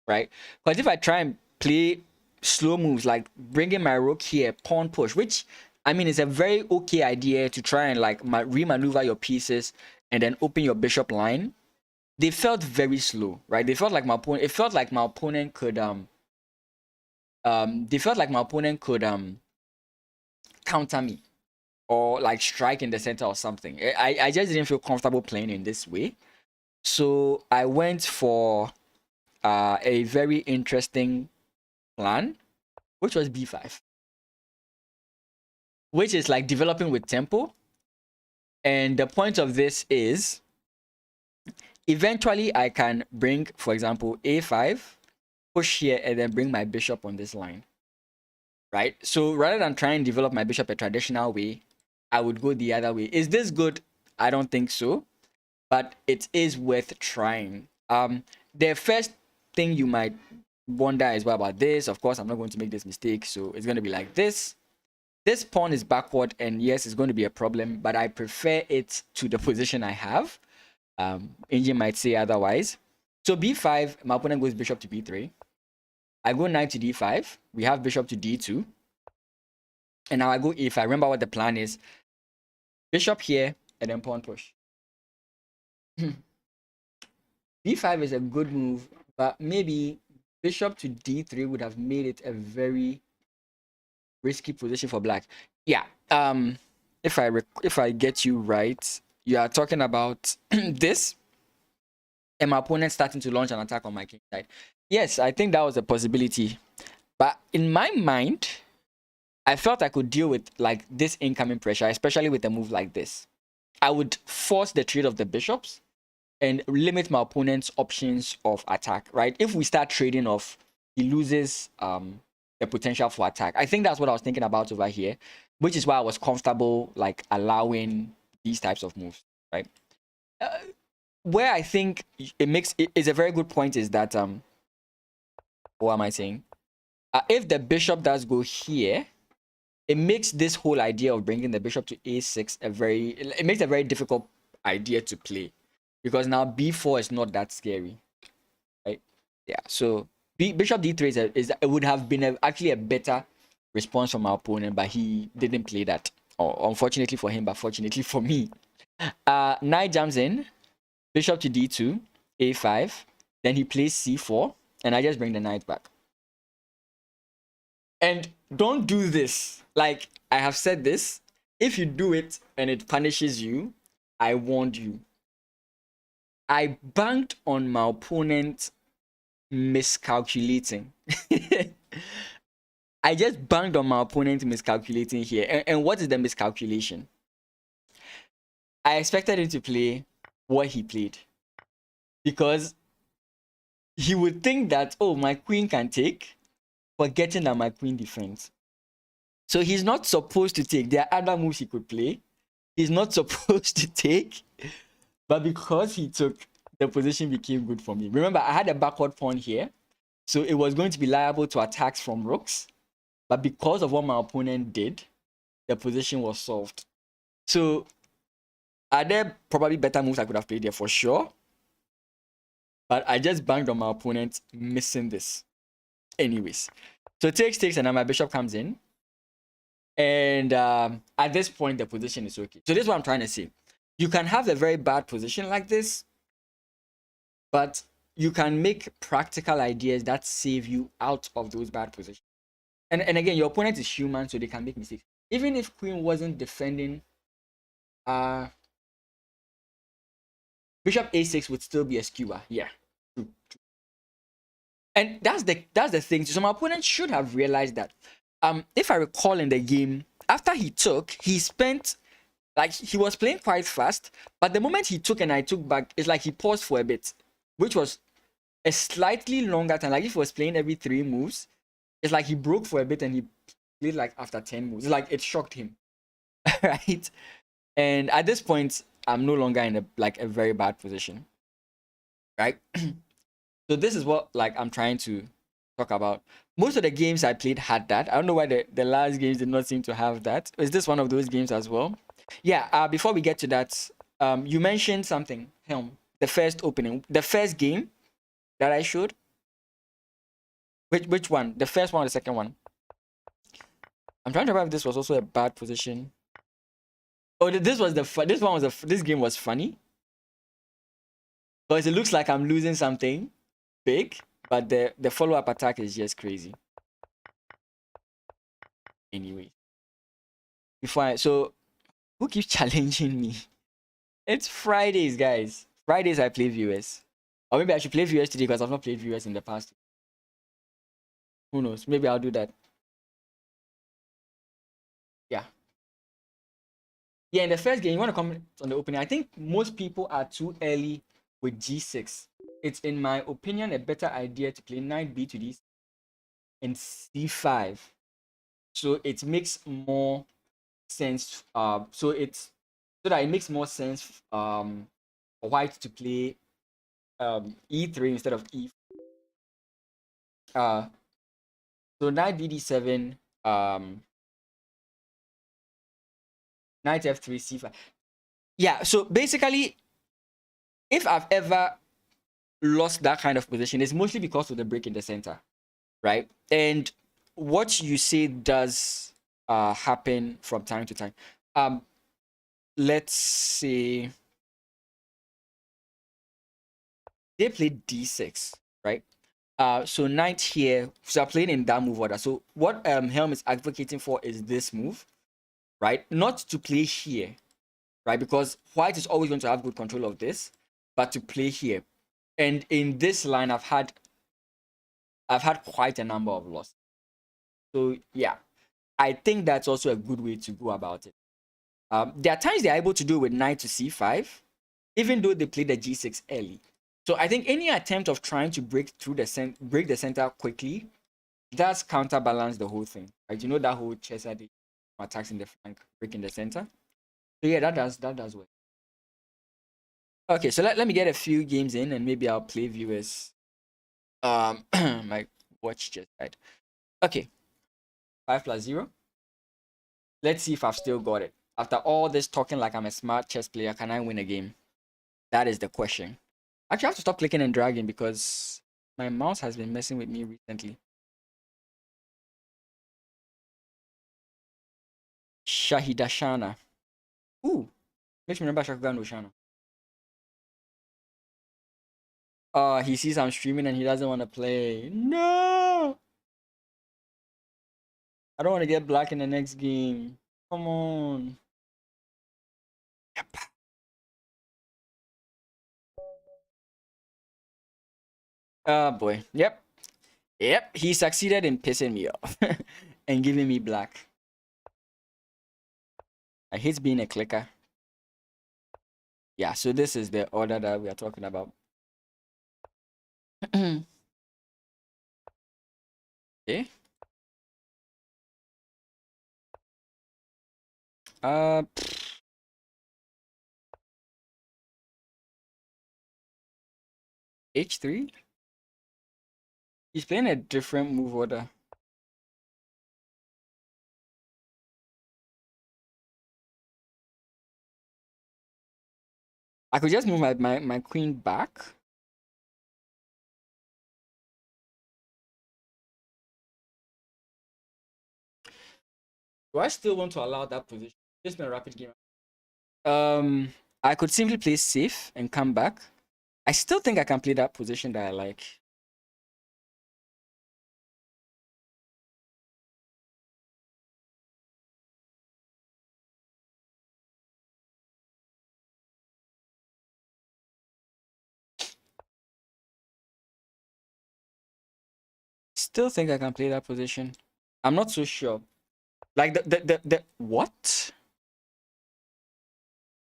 right? Because if I try and play slow moves like bringing my rook here, pawn push, which I mean, it's a very okay idea to try and like remaneuver your pieces and then open your bishop line. They felt very slow, right? They felt like my opponent. It felt like my opponent could they felt like my opponent could counter me or like strike in the center or something. I just didn't feel comfortable playing in this way. So I went for a very interesting plan, which was b5, which is like developing with tempo. And the point of this is eventually I can bring, for example, a5, push here, and then bring my bishop on this line, right? So rather than trying to develop my bishop a traditional way, I would go the other way. Is this good? I don't think so, but it is worth trying. The first thing you might wonder is, what about this? Of course, I'm not going to make this mistake, so it's going to be like this. This pawn is backward, and yes, it's going to be a problem, but I prefer it to the position I have. Engine might say otherwise. So b5, my opponent goes bishop to b3. I go knight to d5. We have bishop to d2. And now I go a5. Remember what the plan is. Bishop here, and then pawn push. b5 is a good move, but maybe bishop to d3 would have made it a very risky position for black. Yeah. If I get you right, you are talking about this, and my opponent starting to launch an attack on my king side. Yes, I think that was a possibility, but in my mind, I felt I could deal with like this incoming pressure, especially with a move like this. I would force the trade of the bishops and limit my opponent's options of attack, right? If we start trading off, he loses the potential for attack. I think that's what I was thinking about over here, which is why I was comfortable like allowing these types of moves, right? Where I think it is a very good point is that what am I saying? If the bishop does go here, it makes this whole idea of bringing the bishop to a6 it makes a very difficult idea to play, because now b4 is not that scary, right? Yeah, so bishop d3 it would have been actually a better response from our opponent, but he didn't play that. Unfortunately for him, but fortunately for me. Knight jumps in, bishop to d2, a5, then he plays c4, and I just bring the knight back. And don't do this. Like, I have said this. If you do it and it punishes you, I warned you. I banked on my opponent miscalculating. I just banked on my opponent miscalculating here. And what is the miscalculation? I expected him to play what he played, because he would think that, oh, my queen can take, forgetting that my queen defends. So he's not supposed to take. There are other moves he could play. He's not supposed to take. But because he took, the position became good for me. Remember, I had a backward pawn here, so it was going to be liable to attacks from rooks. But because of what my opponent did, the position was solved. So are there probably better moves I could have played there? For sure. But I just banged on my opponent missing this. Anyways. So takes, and now my bishop comes in. And at this point, the position is okay. So this is what I'm trying to say. You can have a very bad position like this, but you can make practical ideas that save you out of those bad positions. And again, your opponent is human, so they can make mistakes. Even if queen wasn't defending, bishop a6 would still be a skewer. Yeah, true. And that's the thing. So my opponent should have realized that. If I recall in the game, after he took, he spent, like, he was playing quite fast, but the moment he took and I took back, it's like he paused for a bit, which was a slightly longer time. Like if he was playing every 3 moves, it's like he broke for a bit and he played like after 10 moves. It's like it shocked him, right? And at this point, I'm no longer in a very bad position, right? So this is what like I'm trying to talk about. Most of the games I played had that. I don't know why the last games did not seem to have that. Is this one of those games as well? Yeah, before we get to that, you mentioned something, Helm. The first opening, the first game that I showed. Which one? The first one or the second one? I'm trying to remember if this was also a bad position. Oh, this game was funny because it looks like I'm losing something big, but the follow-up attack is just crazy. Anyway, so who keeps challenging me? It's Fridays, guys. Fridays I play viewers. Or maybe I should play viewers today because I've not played viewers in the past. Who knows? Maybe I'll do that. Yeah. Yeah, in the first game, you want to comment on the opening. I think most people are too early with G6. It's, in my opinion, a better idea to play knight B to D and C5. So it makes more sense. So that it makes more sense for white to play E3 instead of E. So knight BD7, knight F3, C5. Yeah, so basically, if I've ever lost that kind of position, it's mostly because of the break in the center, right? And what you say does happen from time to time. Let's say they played D6, right? So knight here, so I'm playing in that move order. So what Helm is advocating for is this move, right? Not to play here, right? Because white is always going to have good control of this, but to play here. And in this line, I've had quite a number of losses. So yeah, I think that's also a good way to go about it. There are times they're able to do it with knight to c5, even though they play the g6 early. So I think any attempt of trying to break through break the center quickly does counterbalance the whole thing. Right? You know that whole chess idea, attacks in the flank, breaking the center. So yeah, that does work. Okay, so let me get a few games in and maybe I'll play viewers. My watch just died. Okay, 5+0. Let's see if I've still got it. After all this talking like I'm a smart chess player, can I win a game? That is the question. Actually, I have to stop clicking and dragging because my mouse has been messing with me recently. Shahidashana. Ooh, makes me remember Shakugan Oshana. He sees I'm streaming and he doesn't want to play. No! I don't want to get black in the next game. Come on. Yep. Oh boy. Yep. Yep. He succeeded in pissing me off and giving me black. I hate being a clicker. Yeah, so this is the order that we are talking about. Okay. Uh, H3? He's playing a different move order. I could just move my queen back. Do I still want to allow that position? Just been a rapid game. I could simply play safe and come back. I still think I can play that position that I like. Still think I can play that position. I'm not so sure. Like the what?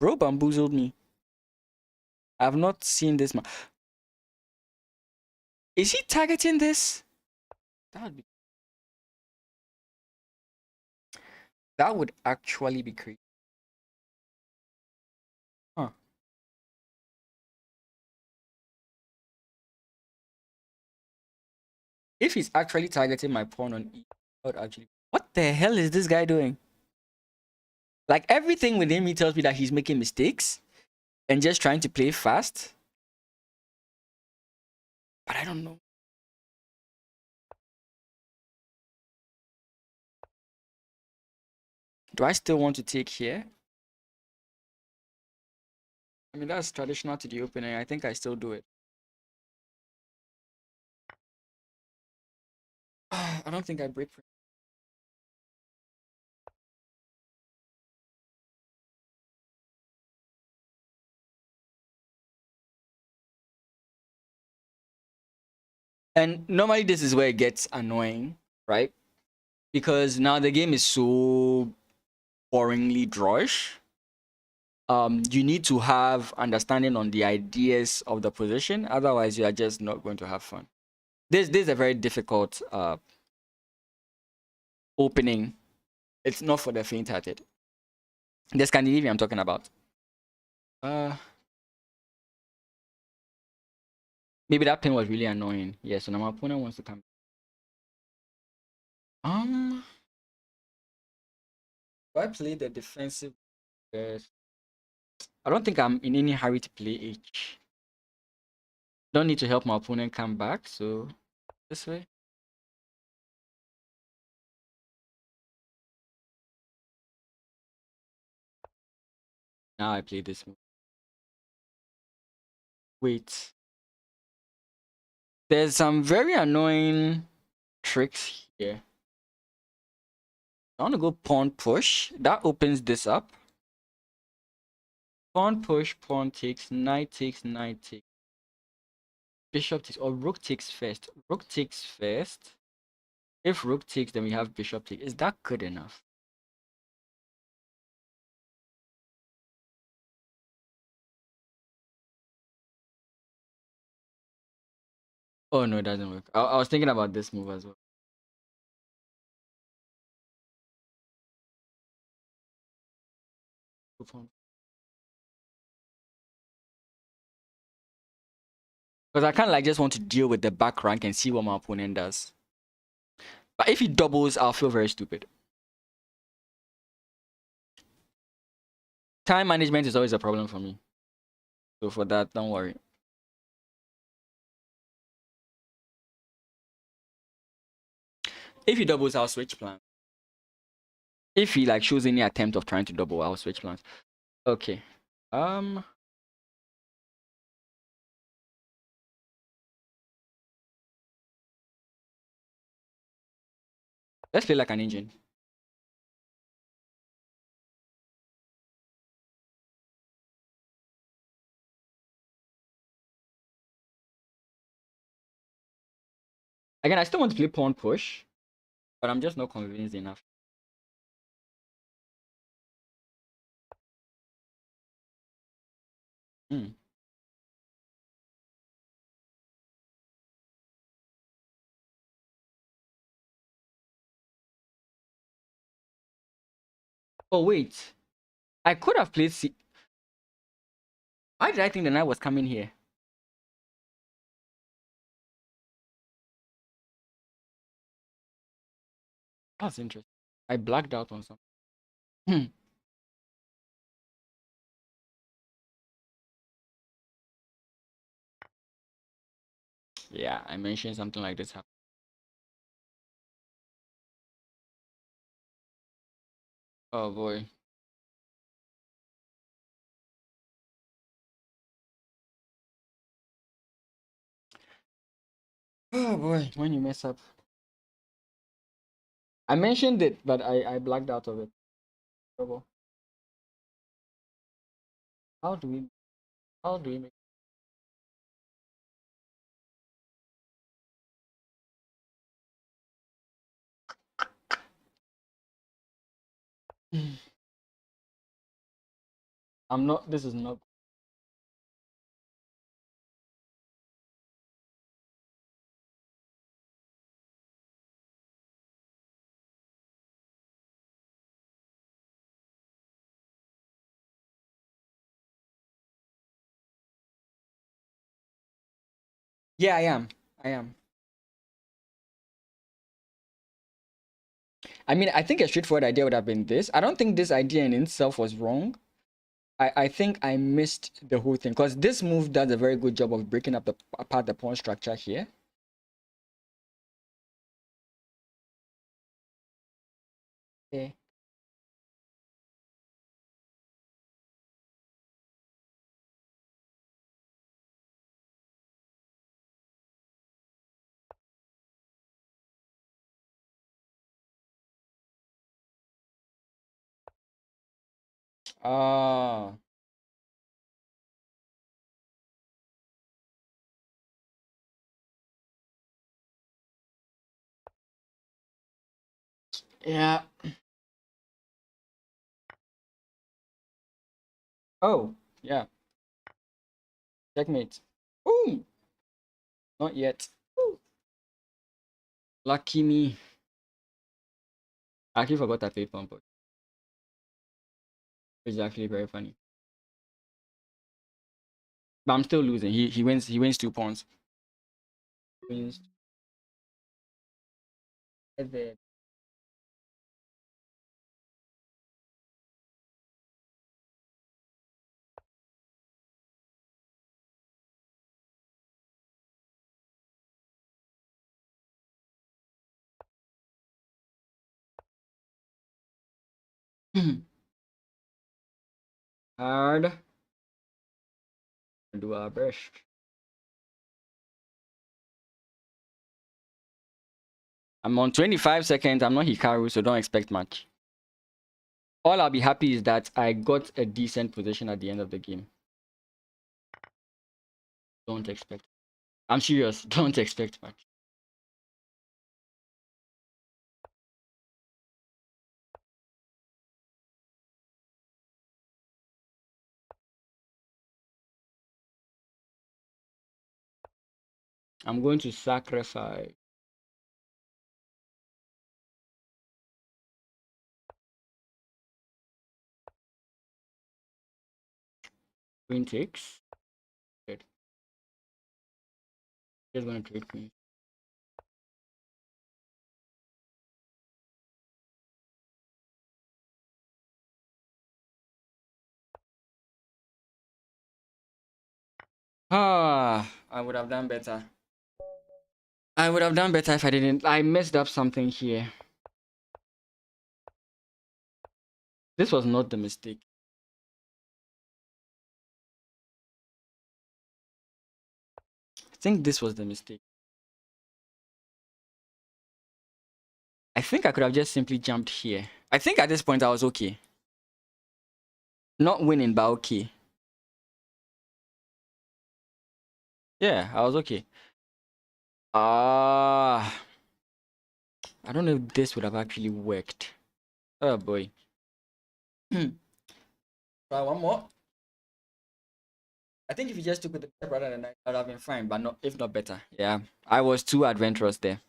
Bro bamboozled me. I've not seen this man. Is he targeting this? That would actually be crazy. Huh. If he's actually targeting my pawn on E, that would actually. What the hell is this guy doing? Like everything within me tells me that he's making mistakes and just trying to play fast. But I don't know. Do I still want to take here? I mean, that's traditional to the opening. I think I still do it. I don't think I break. And normally this is where it gets annoying, right? Because now the game is so boringly drawish. You need to have understanding on the ideas of the position, otherwise you are just not going to have fun. This is a very difficult opening. It's not for the faint-hearted. The Scandinavian I'm talking about. Maybe that pin was really annoying. Yeah, so now my opponent wants to come. Do I play the defensive first? I don't think I'm in any hurry to play H. Don't need to help my opponent come back, so this way. Now I play this move. Wait. There's some very annoying tricks here. I want to go pawn push. That opens this up. Pawn push, pawn takes, knight takes, knight takes. Bishop takes, or rook takes first. Rook takes first. If rook takes, then we have bishop take. Is that good enough? Oh no, it doesn't work. I was thinking about this move as well. Because I kind of like just want to deal with the back rank and see what my opponent does. But if he doubles, I'll feel very stupid. Time management is always a problem for me. So for that, don't worry. If he doubles, I'll switch plans. If he like shows any attempt of trying to double, I'll switch plans. Okay. Let's play like an engine. Again, I still want to play pawn push, but I'm just not convinced enough. Hmm. Oh wait, I could have played C. Why did I think the knight was coming here? That's interesting. I blacked out on something. Hmm. Yeah, I mentioned something like this happened. Oh boy. Oh boy, when you mess up. I mentioned it, but I blacked out of it. Trouble. How do we make I'm not this is not Yeah, I am. I am. I mean, I think a straightforward idea would have been this. I don't think this idea in itself was wrong. I think I missed the whole thing because this move does a very good job of breaking up apart the pawn structure here. Okay. Ah. Yeah. Oh, yeah. Checkmate. Ooh, not yet. Ooh. Lucky me. I actually forgot I played Pump, which is actually very funny. But I'm still losing. He wins 2 points. Wins. And then hard. Do our best. I'm on 25 seconds. I'm not Hikaru, so don't expect much. All I'll be happy is that I got a decent position at the end of the game. Don't expect. I'm serious. Don't expect much. I'm going to sacrifice queen takes. Good. Just gonna trade queen. Ah, I would have done better. I would have done better if I didn't. I messed up something here. This was not the mistake. I think this was the mistake. I think I could have just simply jumped here. I think at this point I was okay. Not winning, but okay. Yeah, I was okay. Ah, I don't know if this would have actually worked. Oh boy. Try one more. I think if you just took with the step rather than that, I would have been fine, but not if not better. Yeah, I was too adventurous there.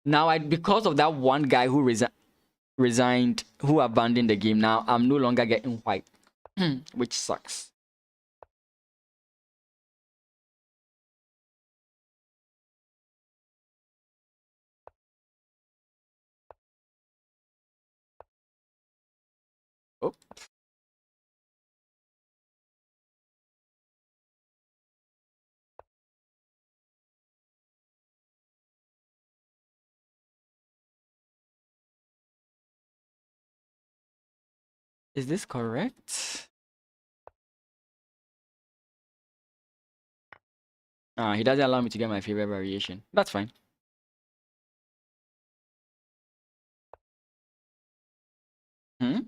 Now, because of that one guy who resigned, who abandoned the game. Now I'm no longer getting white, which sucks. Oh, is this correct? Ah, he doesn't allow me to get my favorite variation. That's fine. Hmm?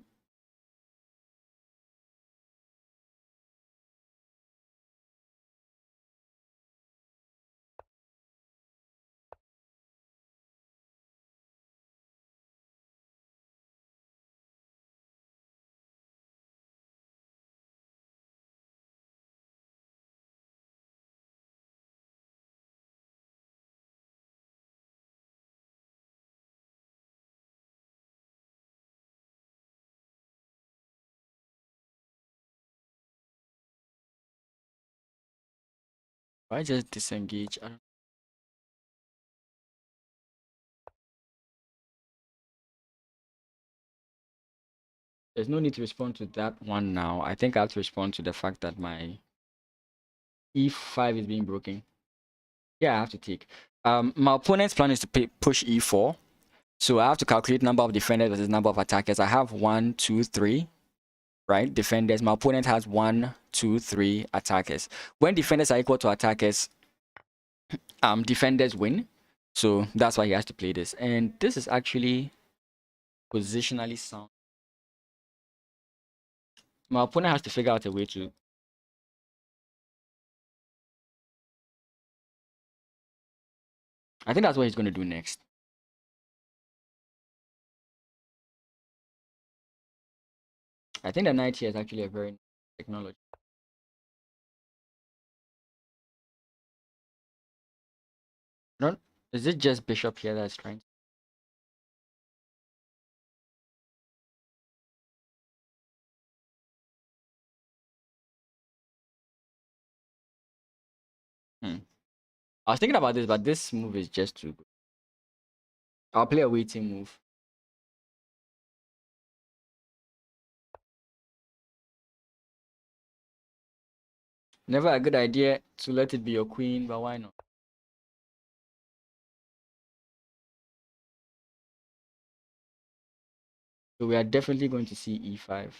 Why just disengage? I don't... There's no need to respond to that one now. I think I have to respond to the fact that my e5 is being broken. Yeah, I have to take. My opponent's plan is to push e4. So I have to calculate number of defenders versus number of attackers. I have 1, 2, 3, right? Defenders. My opponent has 1, 2, 3 attackers. When defenders are equal to attackers, defenders win. So that's why he has to play this. And this is actually positionally sound. My opponent has to figure out a way to. I think that's what he's going to do next. I think the knight here is actually a very nice technology. Not is it just bishop here that's trying? Hmm. I was thinking about this, but this move is just too good. I'll play a waiting move. Never a good idea to let it be your queen, but why not? So we are definitely going to see e5.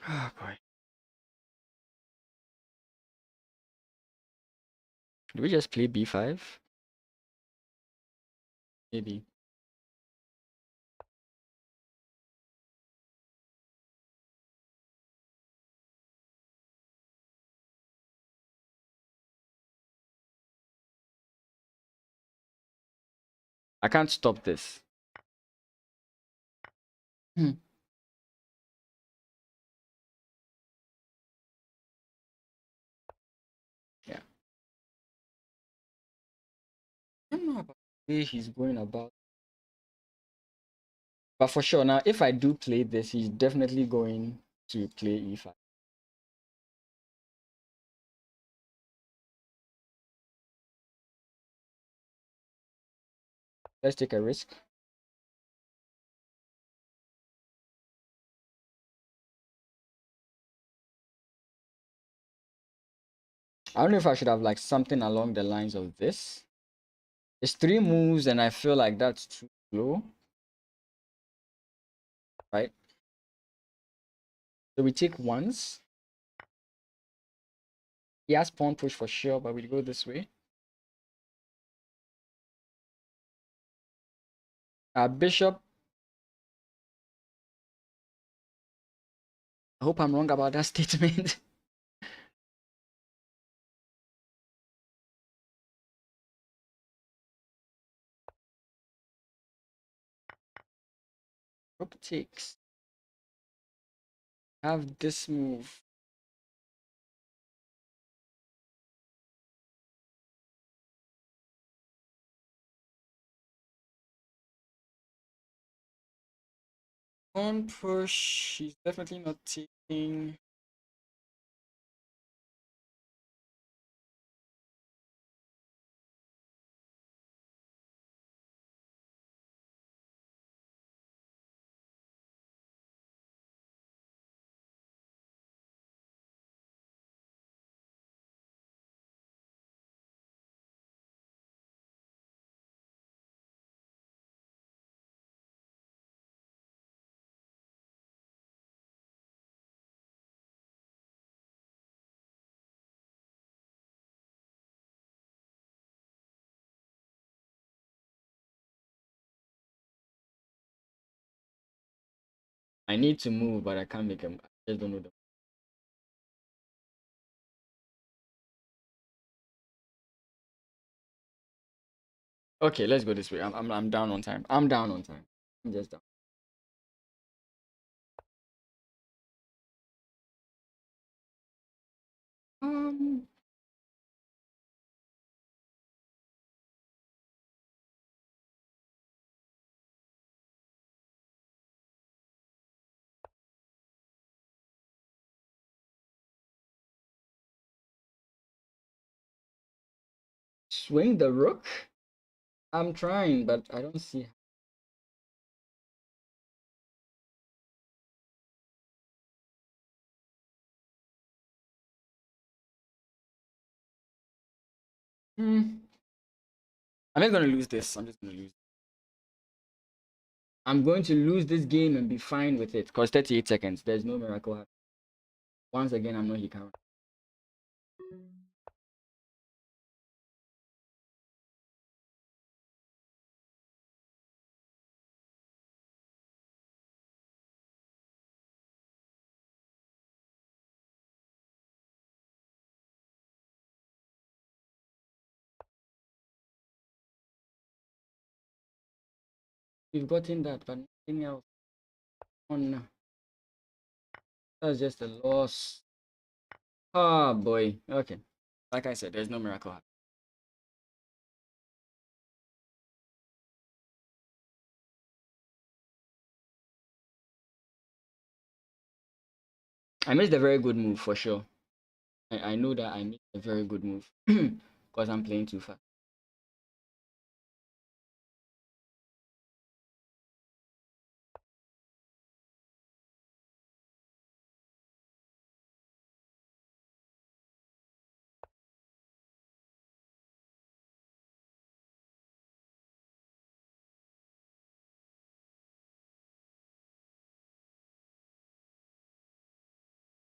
Oh boy. Do we just play b5? Maybe. I can't stop this. Hmm. Yeah. I don't know about the way he's going about. But for sure, now if I do play this, he's definitely going to play e5. Let's take a risk. I don't know if I should have like something along the lines of this. It's 3 moves, and I feel like that's too slow, right? So we take once. He has pawn push for sure, but we go this way. Bishop. I hope I'm wrong about that statement. Rook takes. Have this move. Pawn push. He's definitely not taking. I need to move, but I can't make him. I just don't know them. Okay, let's go this way. I'm down on time. I'm down on time. I'm just down. Um, swing the rook. I'm trying, but I don't see. Hmm. I'm just gonna lose this. I'm just gonna lose. I'm going to lose this game and be fine with it. Cause 38 seconds. There's no miracle. Once again, I'm not Hikaru. We've gotten that, but nothing else. On. That's just a loss. Oh boy. Okay. Like I said, there's no miracle. I missed a very good move for sure. I know that I missed a very good move because I'm playing too fast.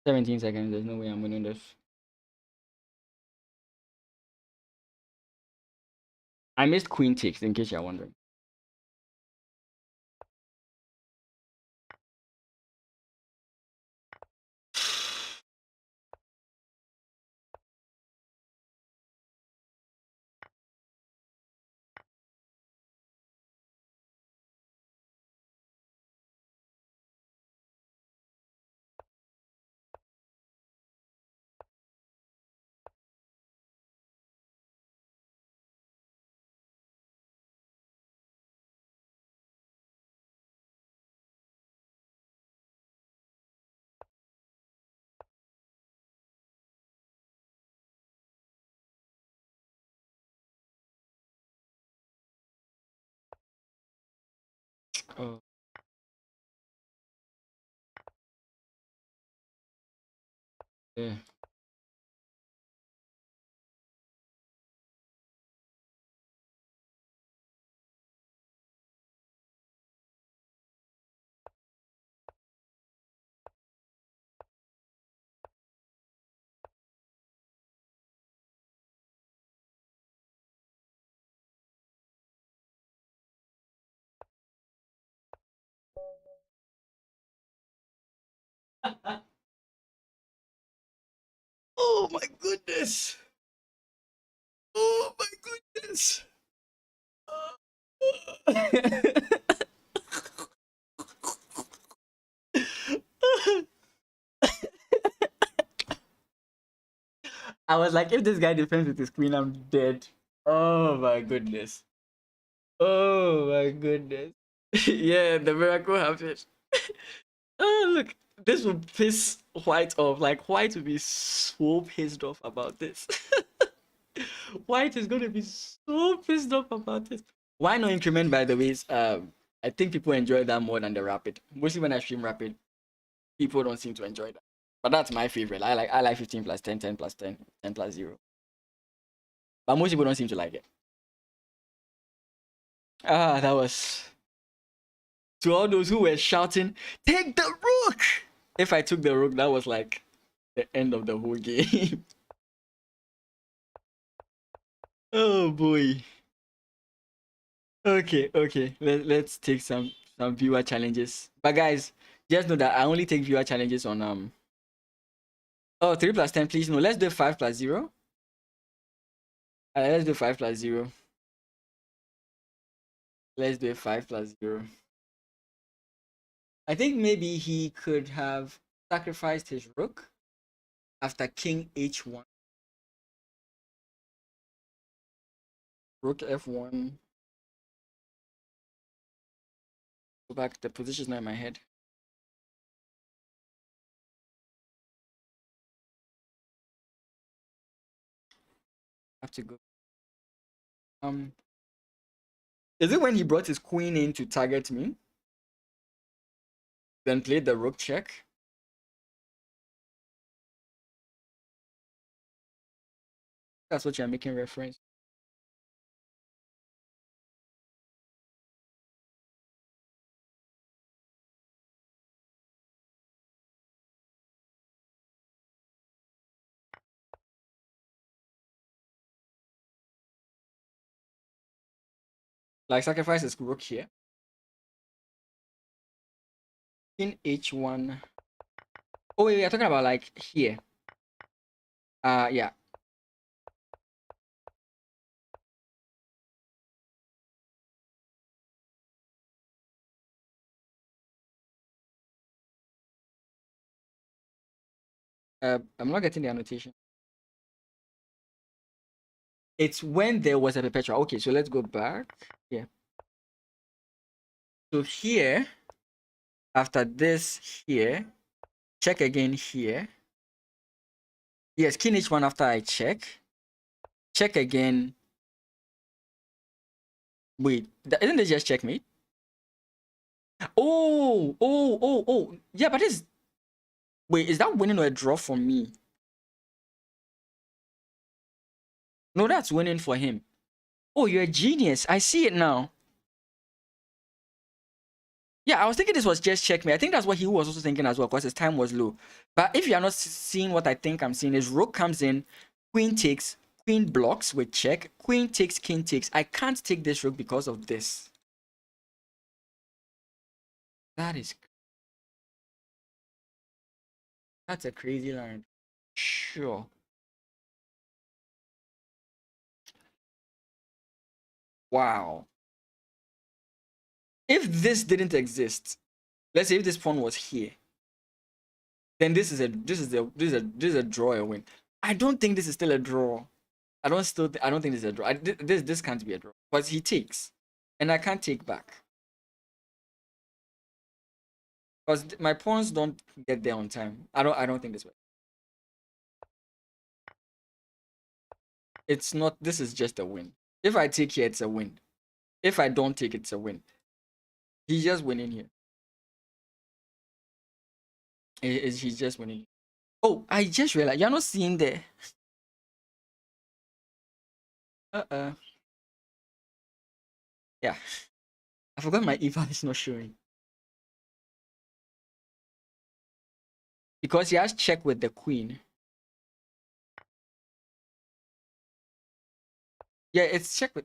Seventeen seconds. There's no way I'm winning this. I missed queen takes in case you're wondering. Oh, yeah. Oh my goodness. Oh my goodness. I was like, if this guy defends with his queen, I'm dead. Oh my goodness. Oh my goodness. Yeah, the miracle happened. Oh, look, this will piss White off. Like, White will be so pissed off about this. White is gonna be so pissed off about this. Why no increment, by the ways? I think people enjoy that more than the rapid. Mostly when I stream rapid, people don't seem to enjoy that. But that's my favorite. I like 15 plus 10, 10 plus 10, 10 plus 0. But most people don't seem to like it. Ah, that was to all those who were shouting, "Take the rook!" If I took the rook, that was like the end of the whole game. Oh boy. Okay, okay. Let's take some viewer challenges. But guys, just know that I only take viewer challenges on oh 3 plus 10, please. No, let's do 5 plus 0. Let's do 5 plus 0. Let's do 5 plus 0. I think maybe he could have sacrificed his rook after king h1. Rook f1. Go back. The position's not in my head. I have to go. Is it when he brought his queen in to target me? Then played the rook check? That's what you're making reference. Like sacrifice his rook here. In h1. Oh wait, you're talking about like here. Yeah. I'm not getting the annotation. It's when there was a perpetual. Okay, so let's go back. Yeah. So here, after this here, check again here. Yes, king h1 after I check. Check again. Wait, isn't this just checkmate? Oh. Yeah, but this. Wait, is that winning or a draw for me? No, that's winning for him. Oh, you're a genius. I see it now. Yeah, I was thinking this was just checkmate. I think that's what he was also thinking as well, because his time was low. But if you are not seeing what I think I'm seeing, is rook comes in, queen takes, queen blocks with check, queen takes, king takes. I can't take this rook because of this. That's a crazy line. Sure. Wow. If this didn't exist, let's say if this pawn was here, then this is a draw, a win. I don't think this is still a draw. I don't think this is a draw. This can't be a draw. But he takes. And I can't take back. Because my pawns don't get there on time. I don't think this way. It's not, this is just a win. If I take here, it's a win. If I don't take, it's a win. He's just winning here. He's just winning. Oh, I just realized you're not seeing there. Yeah. I forgot my eval is not showing. Because he has check with the queen. Yeah, it's check with.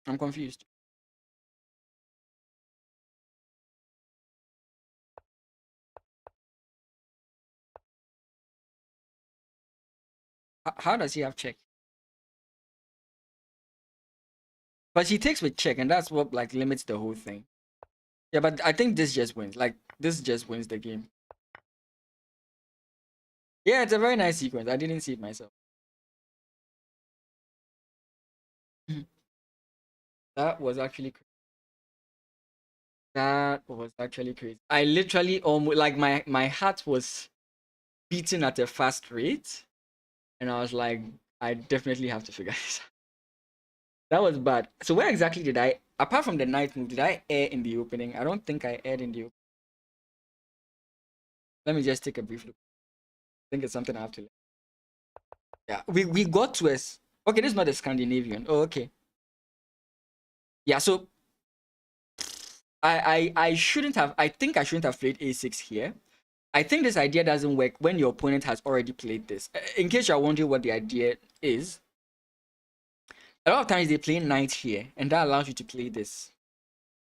I'm confused. How does he have check? But he takes with check, and that's what like limits the whole thing. Yeah, but I think this just wins. Like this just wins the game. Yeah, it's a very nice sequence. I didn't see it myself. That was actually crazy. That was actually crazy. I literally almost like my heart was beating at a fast rate, and I was like, I definitely have to figure this out. That was bad. So where exactly did I, apart from the knight move, did I air in the opening? I don't think I aired in the opening. Let me just take a brief look. I think it's something I have to learn. Yeah, we got to us. Okay, this is not a Scandinavian. Oh, okay. Yeah, so I shouldn't have. I think I shouldn't have played a6 here. I think this idea doesn't work when your opponent has already played this. In case you're wondering what the idea is, a lot of times they play knight here, and that allows you to play this.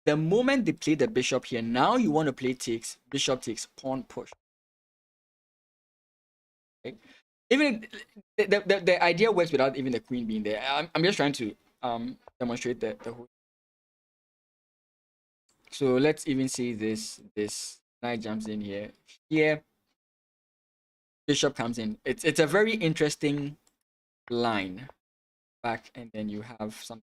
The moment they play the bishop here, now you want to play takes, bishop takes, pawn push. Okay? Even the idea works without even the queen being there. I'm just trying to demonstrate the whole. So let's even see this knight jumps in here. Here, bishop comes in. It's a very interesting line back, and then you have something.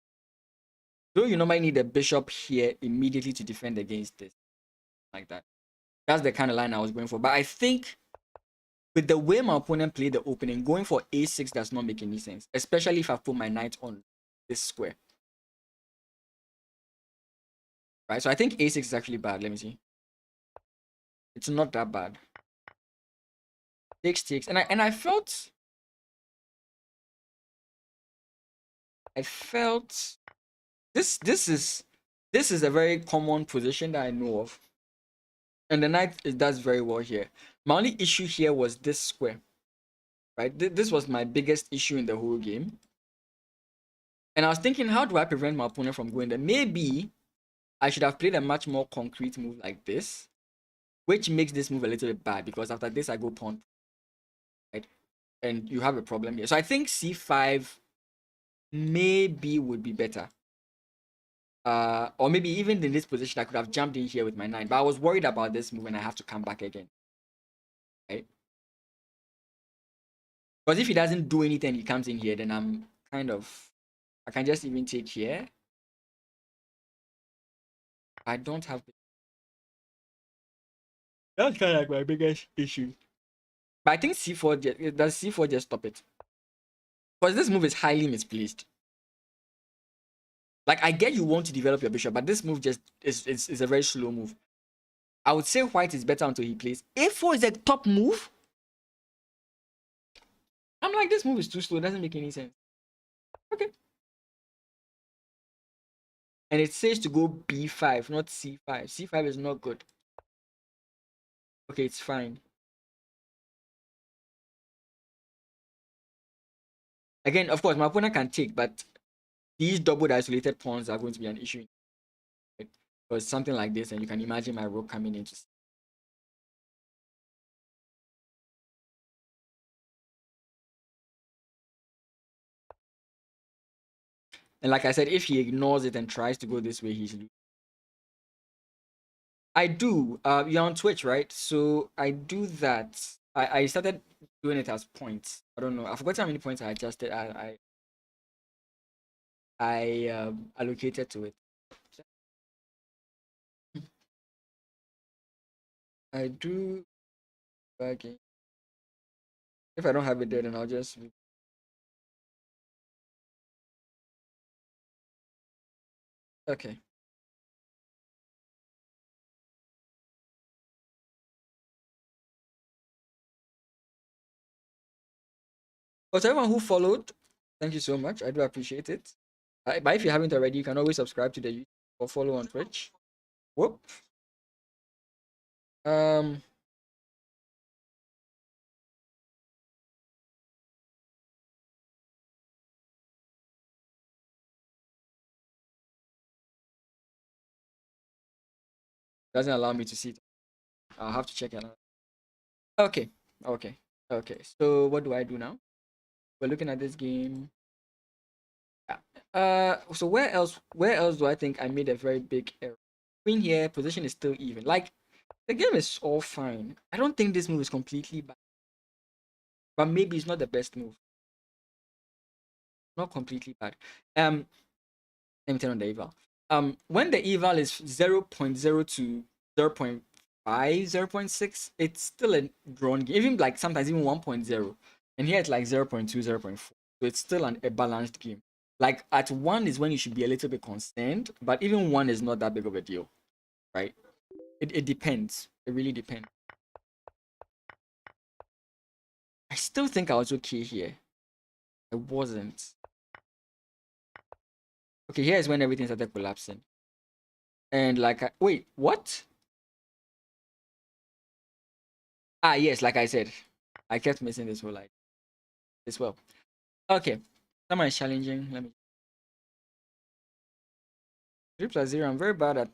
So you normally need a bishop here immediately to defend against this, like that. That's the kind of line I was going for. But I think with the way my opponent played the opening, going for a6 does not make any sense, especially if I put my knight on this square. Right, so I think a6 is actually bad. Let me see. It's not that bad. Takes, and I felt this is a very common position that I know of, and the knight does very well here. My only issue here was this square, right? This was my biggest issue in the whole game, and I was thinking, how do I prevent my opponent from going there? Maybe I should have played a much more concrete move like this, which makes this move a little bit bad because after this I go pawn, right? And you have a problem here. So I think c5 maybe would be better. Or maybe even in this position, I could have jumped in here with my 9. But I was worried about this move and I have to come back again. Right? Because if he doesn't do anything, he comes in here, then I'm kind of... I can just even take here. I don't have... That's kind of like my biggest issue. But I think C4 does C4 just stop it? Because this move is highly misplaced. Like, I get you want to develop your bishop, but this move just is a very slow move. I would say white is better until he plays. A4 is a top move. I'm like, this move is too slow. It doesn't make any sense. Okay. And it says to go B5, not C5. C5 is not good. Okay, it's fine. Again, of course, my opponent can take, but these double isolated pawns are going to be an issue. Right? Because something like this, and you can imagine my rook coming into... And like I said, if he ignores it and tries to go this way, he's losing. I do. You're on Twitch, right? So I do that. I started doing it as points. I don't know. I forgot how many points I adjusted. I allocated to it. I do. Okay. If I don't have it there, then I'll just... Okay. But to everyone who followed, thank you so much. I do appreciate it. But if you haven't already, you can always subscribe to the YouTube or follow on Twitch. Whoop. Um. Doesn't allow me to see it. I'll have to check it out. Okay. Okay. Okay. So what do I do now? We're looking at this game. So where else do I think I made a very big error? Queen here, position is still even. Like, the game is all fine. I don't think this move is completely bad. But maybe it's not the best move. Not completely bad. Let me turn on the eval. When the eval is 0.0 to 0.5, 0.6, it's still a drawn game. Even like sometimes even 1.0. And here it's like 0.2, 0.4. So it's still a balanced game. Like at 1 is when you should be a little bit concerned, but even 1 is not that big of a deal, right? It depends. It really depends. I still think I was okay here. I wasn't. Okay, here's when everything started collapsing. And like, wait, what? Ah, yes, like I said, I kept missing this whole like as well. Okay, someone is challenging. Let me 3+0. I'm very bad at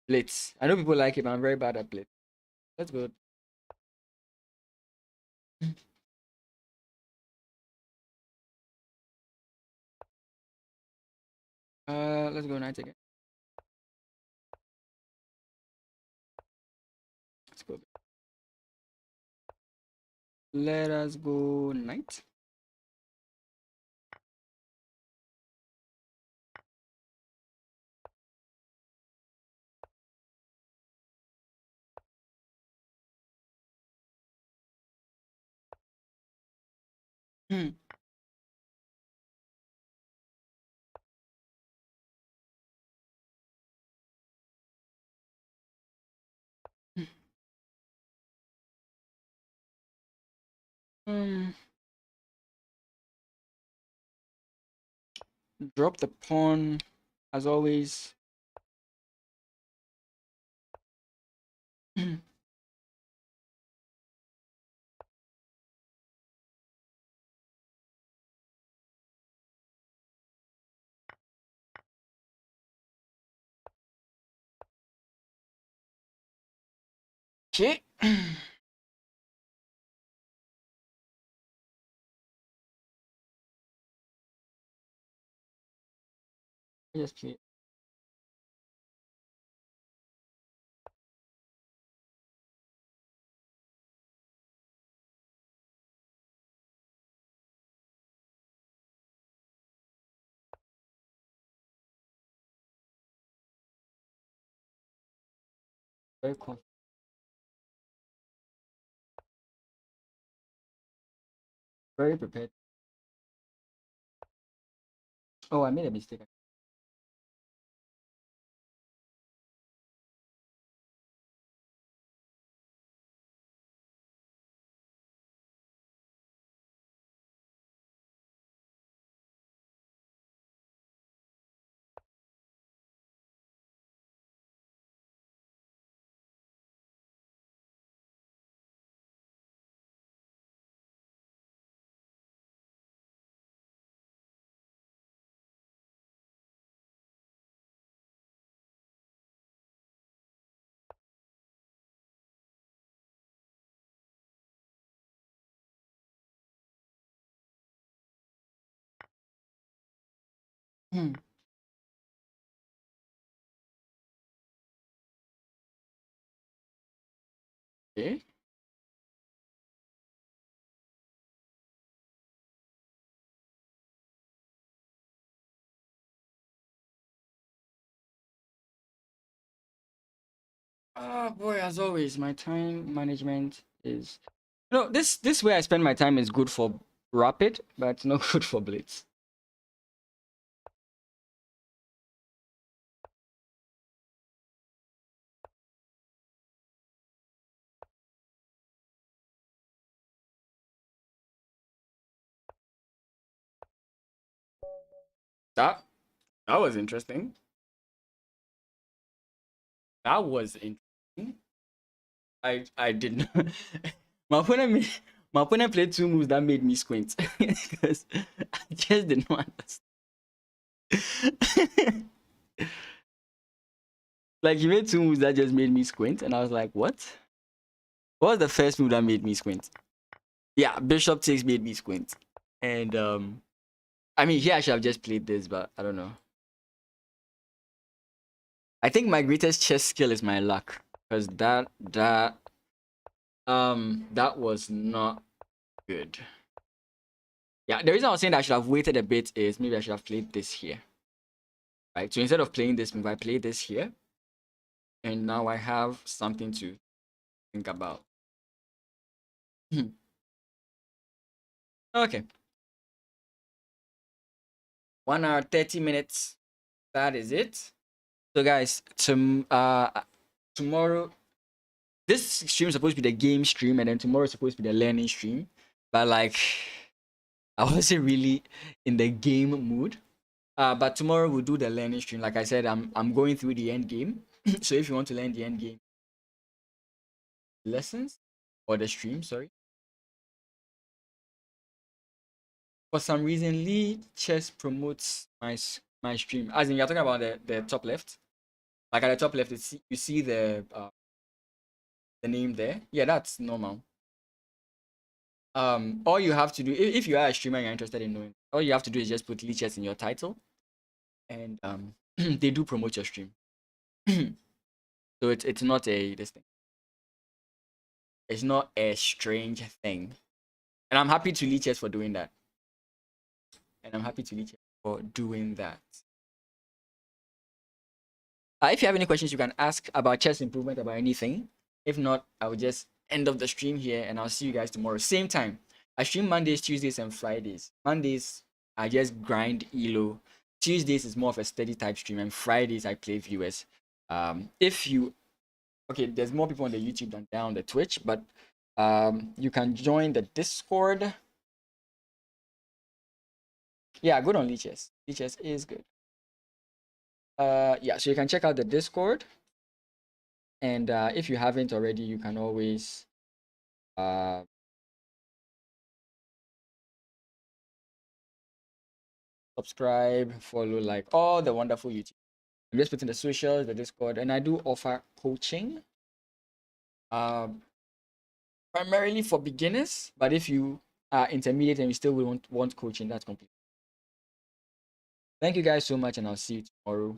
blitz. I know people like it, but I'm very bad at blitz. Let's go. Let's go knight again. Let's go. Let us go knight. Hmm. Hmm. Drop the pawn, as always. Okay. Yes, please. Very confident. Very prepared. Oh, I made a mistake. Hmm. Okay. Oh boy, as always, my time management is this way I spend my time is good for rapid, but it's not good for blitz. That that was interesting. That was interesting. I did not. my opponent made, my opponent played two moves that made me squint because I just did not understand. Like he made two moves that just made me squint, and I was like, "What? What was the first move that made me squint?" Yeah, Bishop takes made me squint, and I mean, here I should have just played this, but I don't know. I think my greatest chess skill is my luck, because that was not good. Yeah, the reason I was saying that I should have waited a bit is maybe I should have played this here. Right? So instead of playing this move, I play this here. And now I have something to think about. Okay. 1 hour, 30 minutes. That is it. So guys, tomorrow, this stream is supposed to be the game stream, and then tomorrow is supposed to be the learning stream. But like I wasn't really in the game mood. But tomorrow we'll do the learning stream. Like I said, I'm going through the end game. So if you want to learn the end game lessons or the stream, sorry. For some reason, Lee Chess promotes my stream. As in, you're talking about the top left. Like at the top left, you see the name there. Yeah, that's normal. All you have to do if you are a streamer and you're interested in knowing, all you have to do is just put Lee Chess in your title, and they do promote your stream. So it's not a this thing. It's not a strange thing, and I'm happy to Lee Chess for doing that. And I'm happy to Lee Chess for doing that. If you have any questions, you can ask about chess improvement, about anything. If not, I will just end of the stream here and I'll see you guys tomorrow. Same time. I stream Mondays, Tuesdays, and Fridays. Mondays, I just grind ELO. Tuesdays is more of a steady type stream, and Fridays I play viewers. If you there's more people on the YouTube than there on the Twitch, but you can join the Discord. Yeah, good on Leeches. Leeches is good. Yeah, so you can check out the Discord. And if you haven't already, you can always uh, subscribe, follow, like all the wonderful YouTube. I'm just putting the socials, the Discord, and I do offer coaching, primarily for beginners. But if you are intermediate and you still want coaching, that's complete. Thank you guys so much, and I'll see you tomorrow.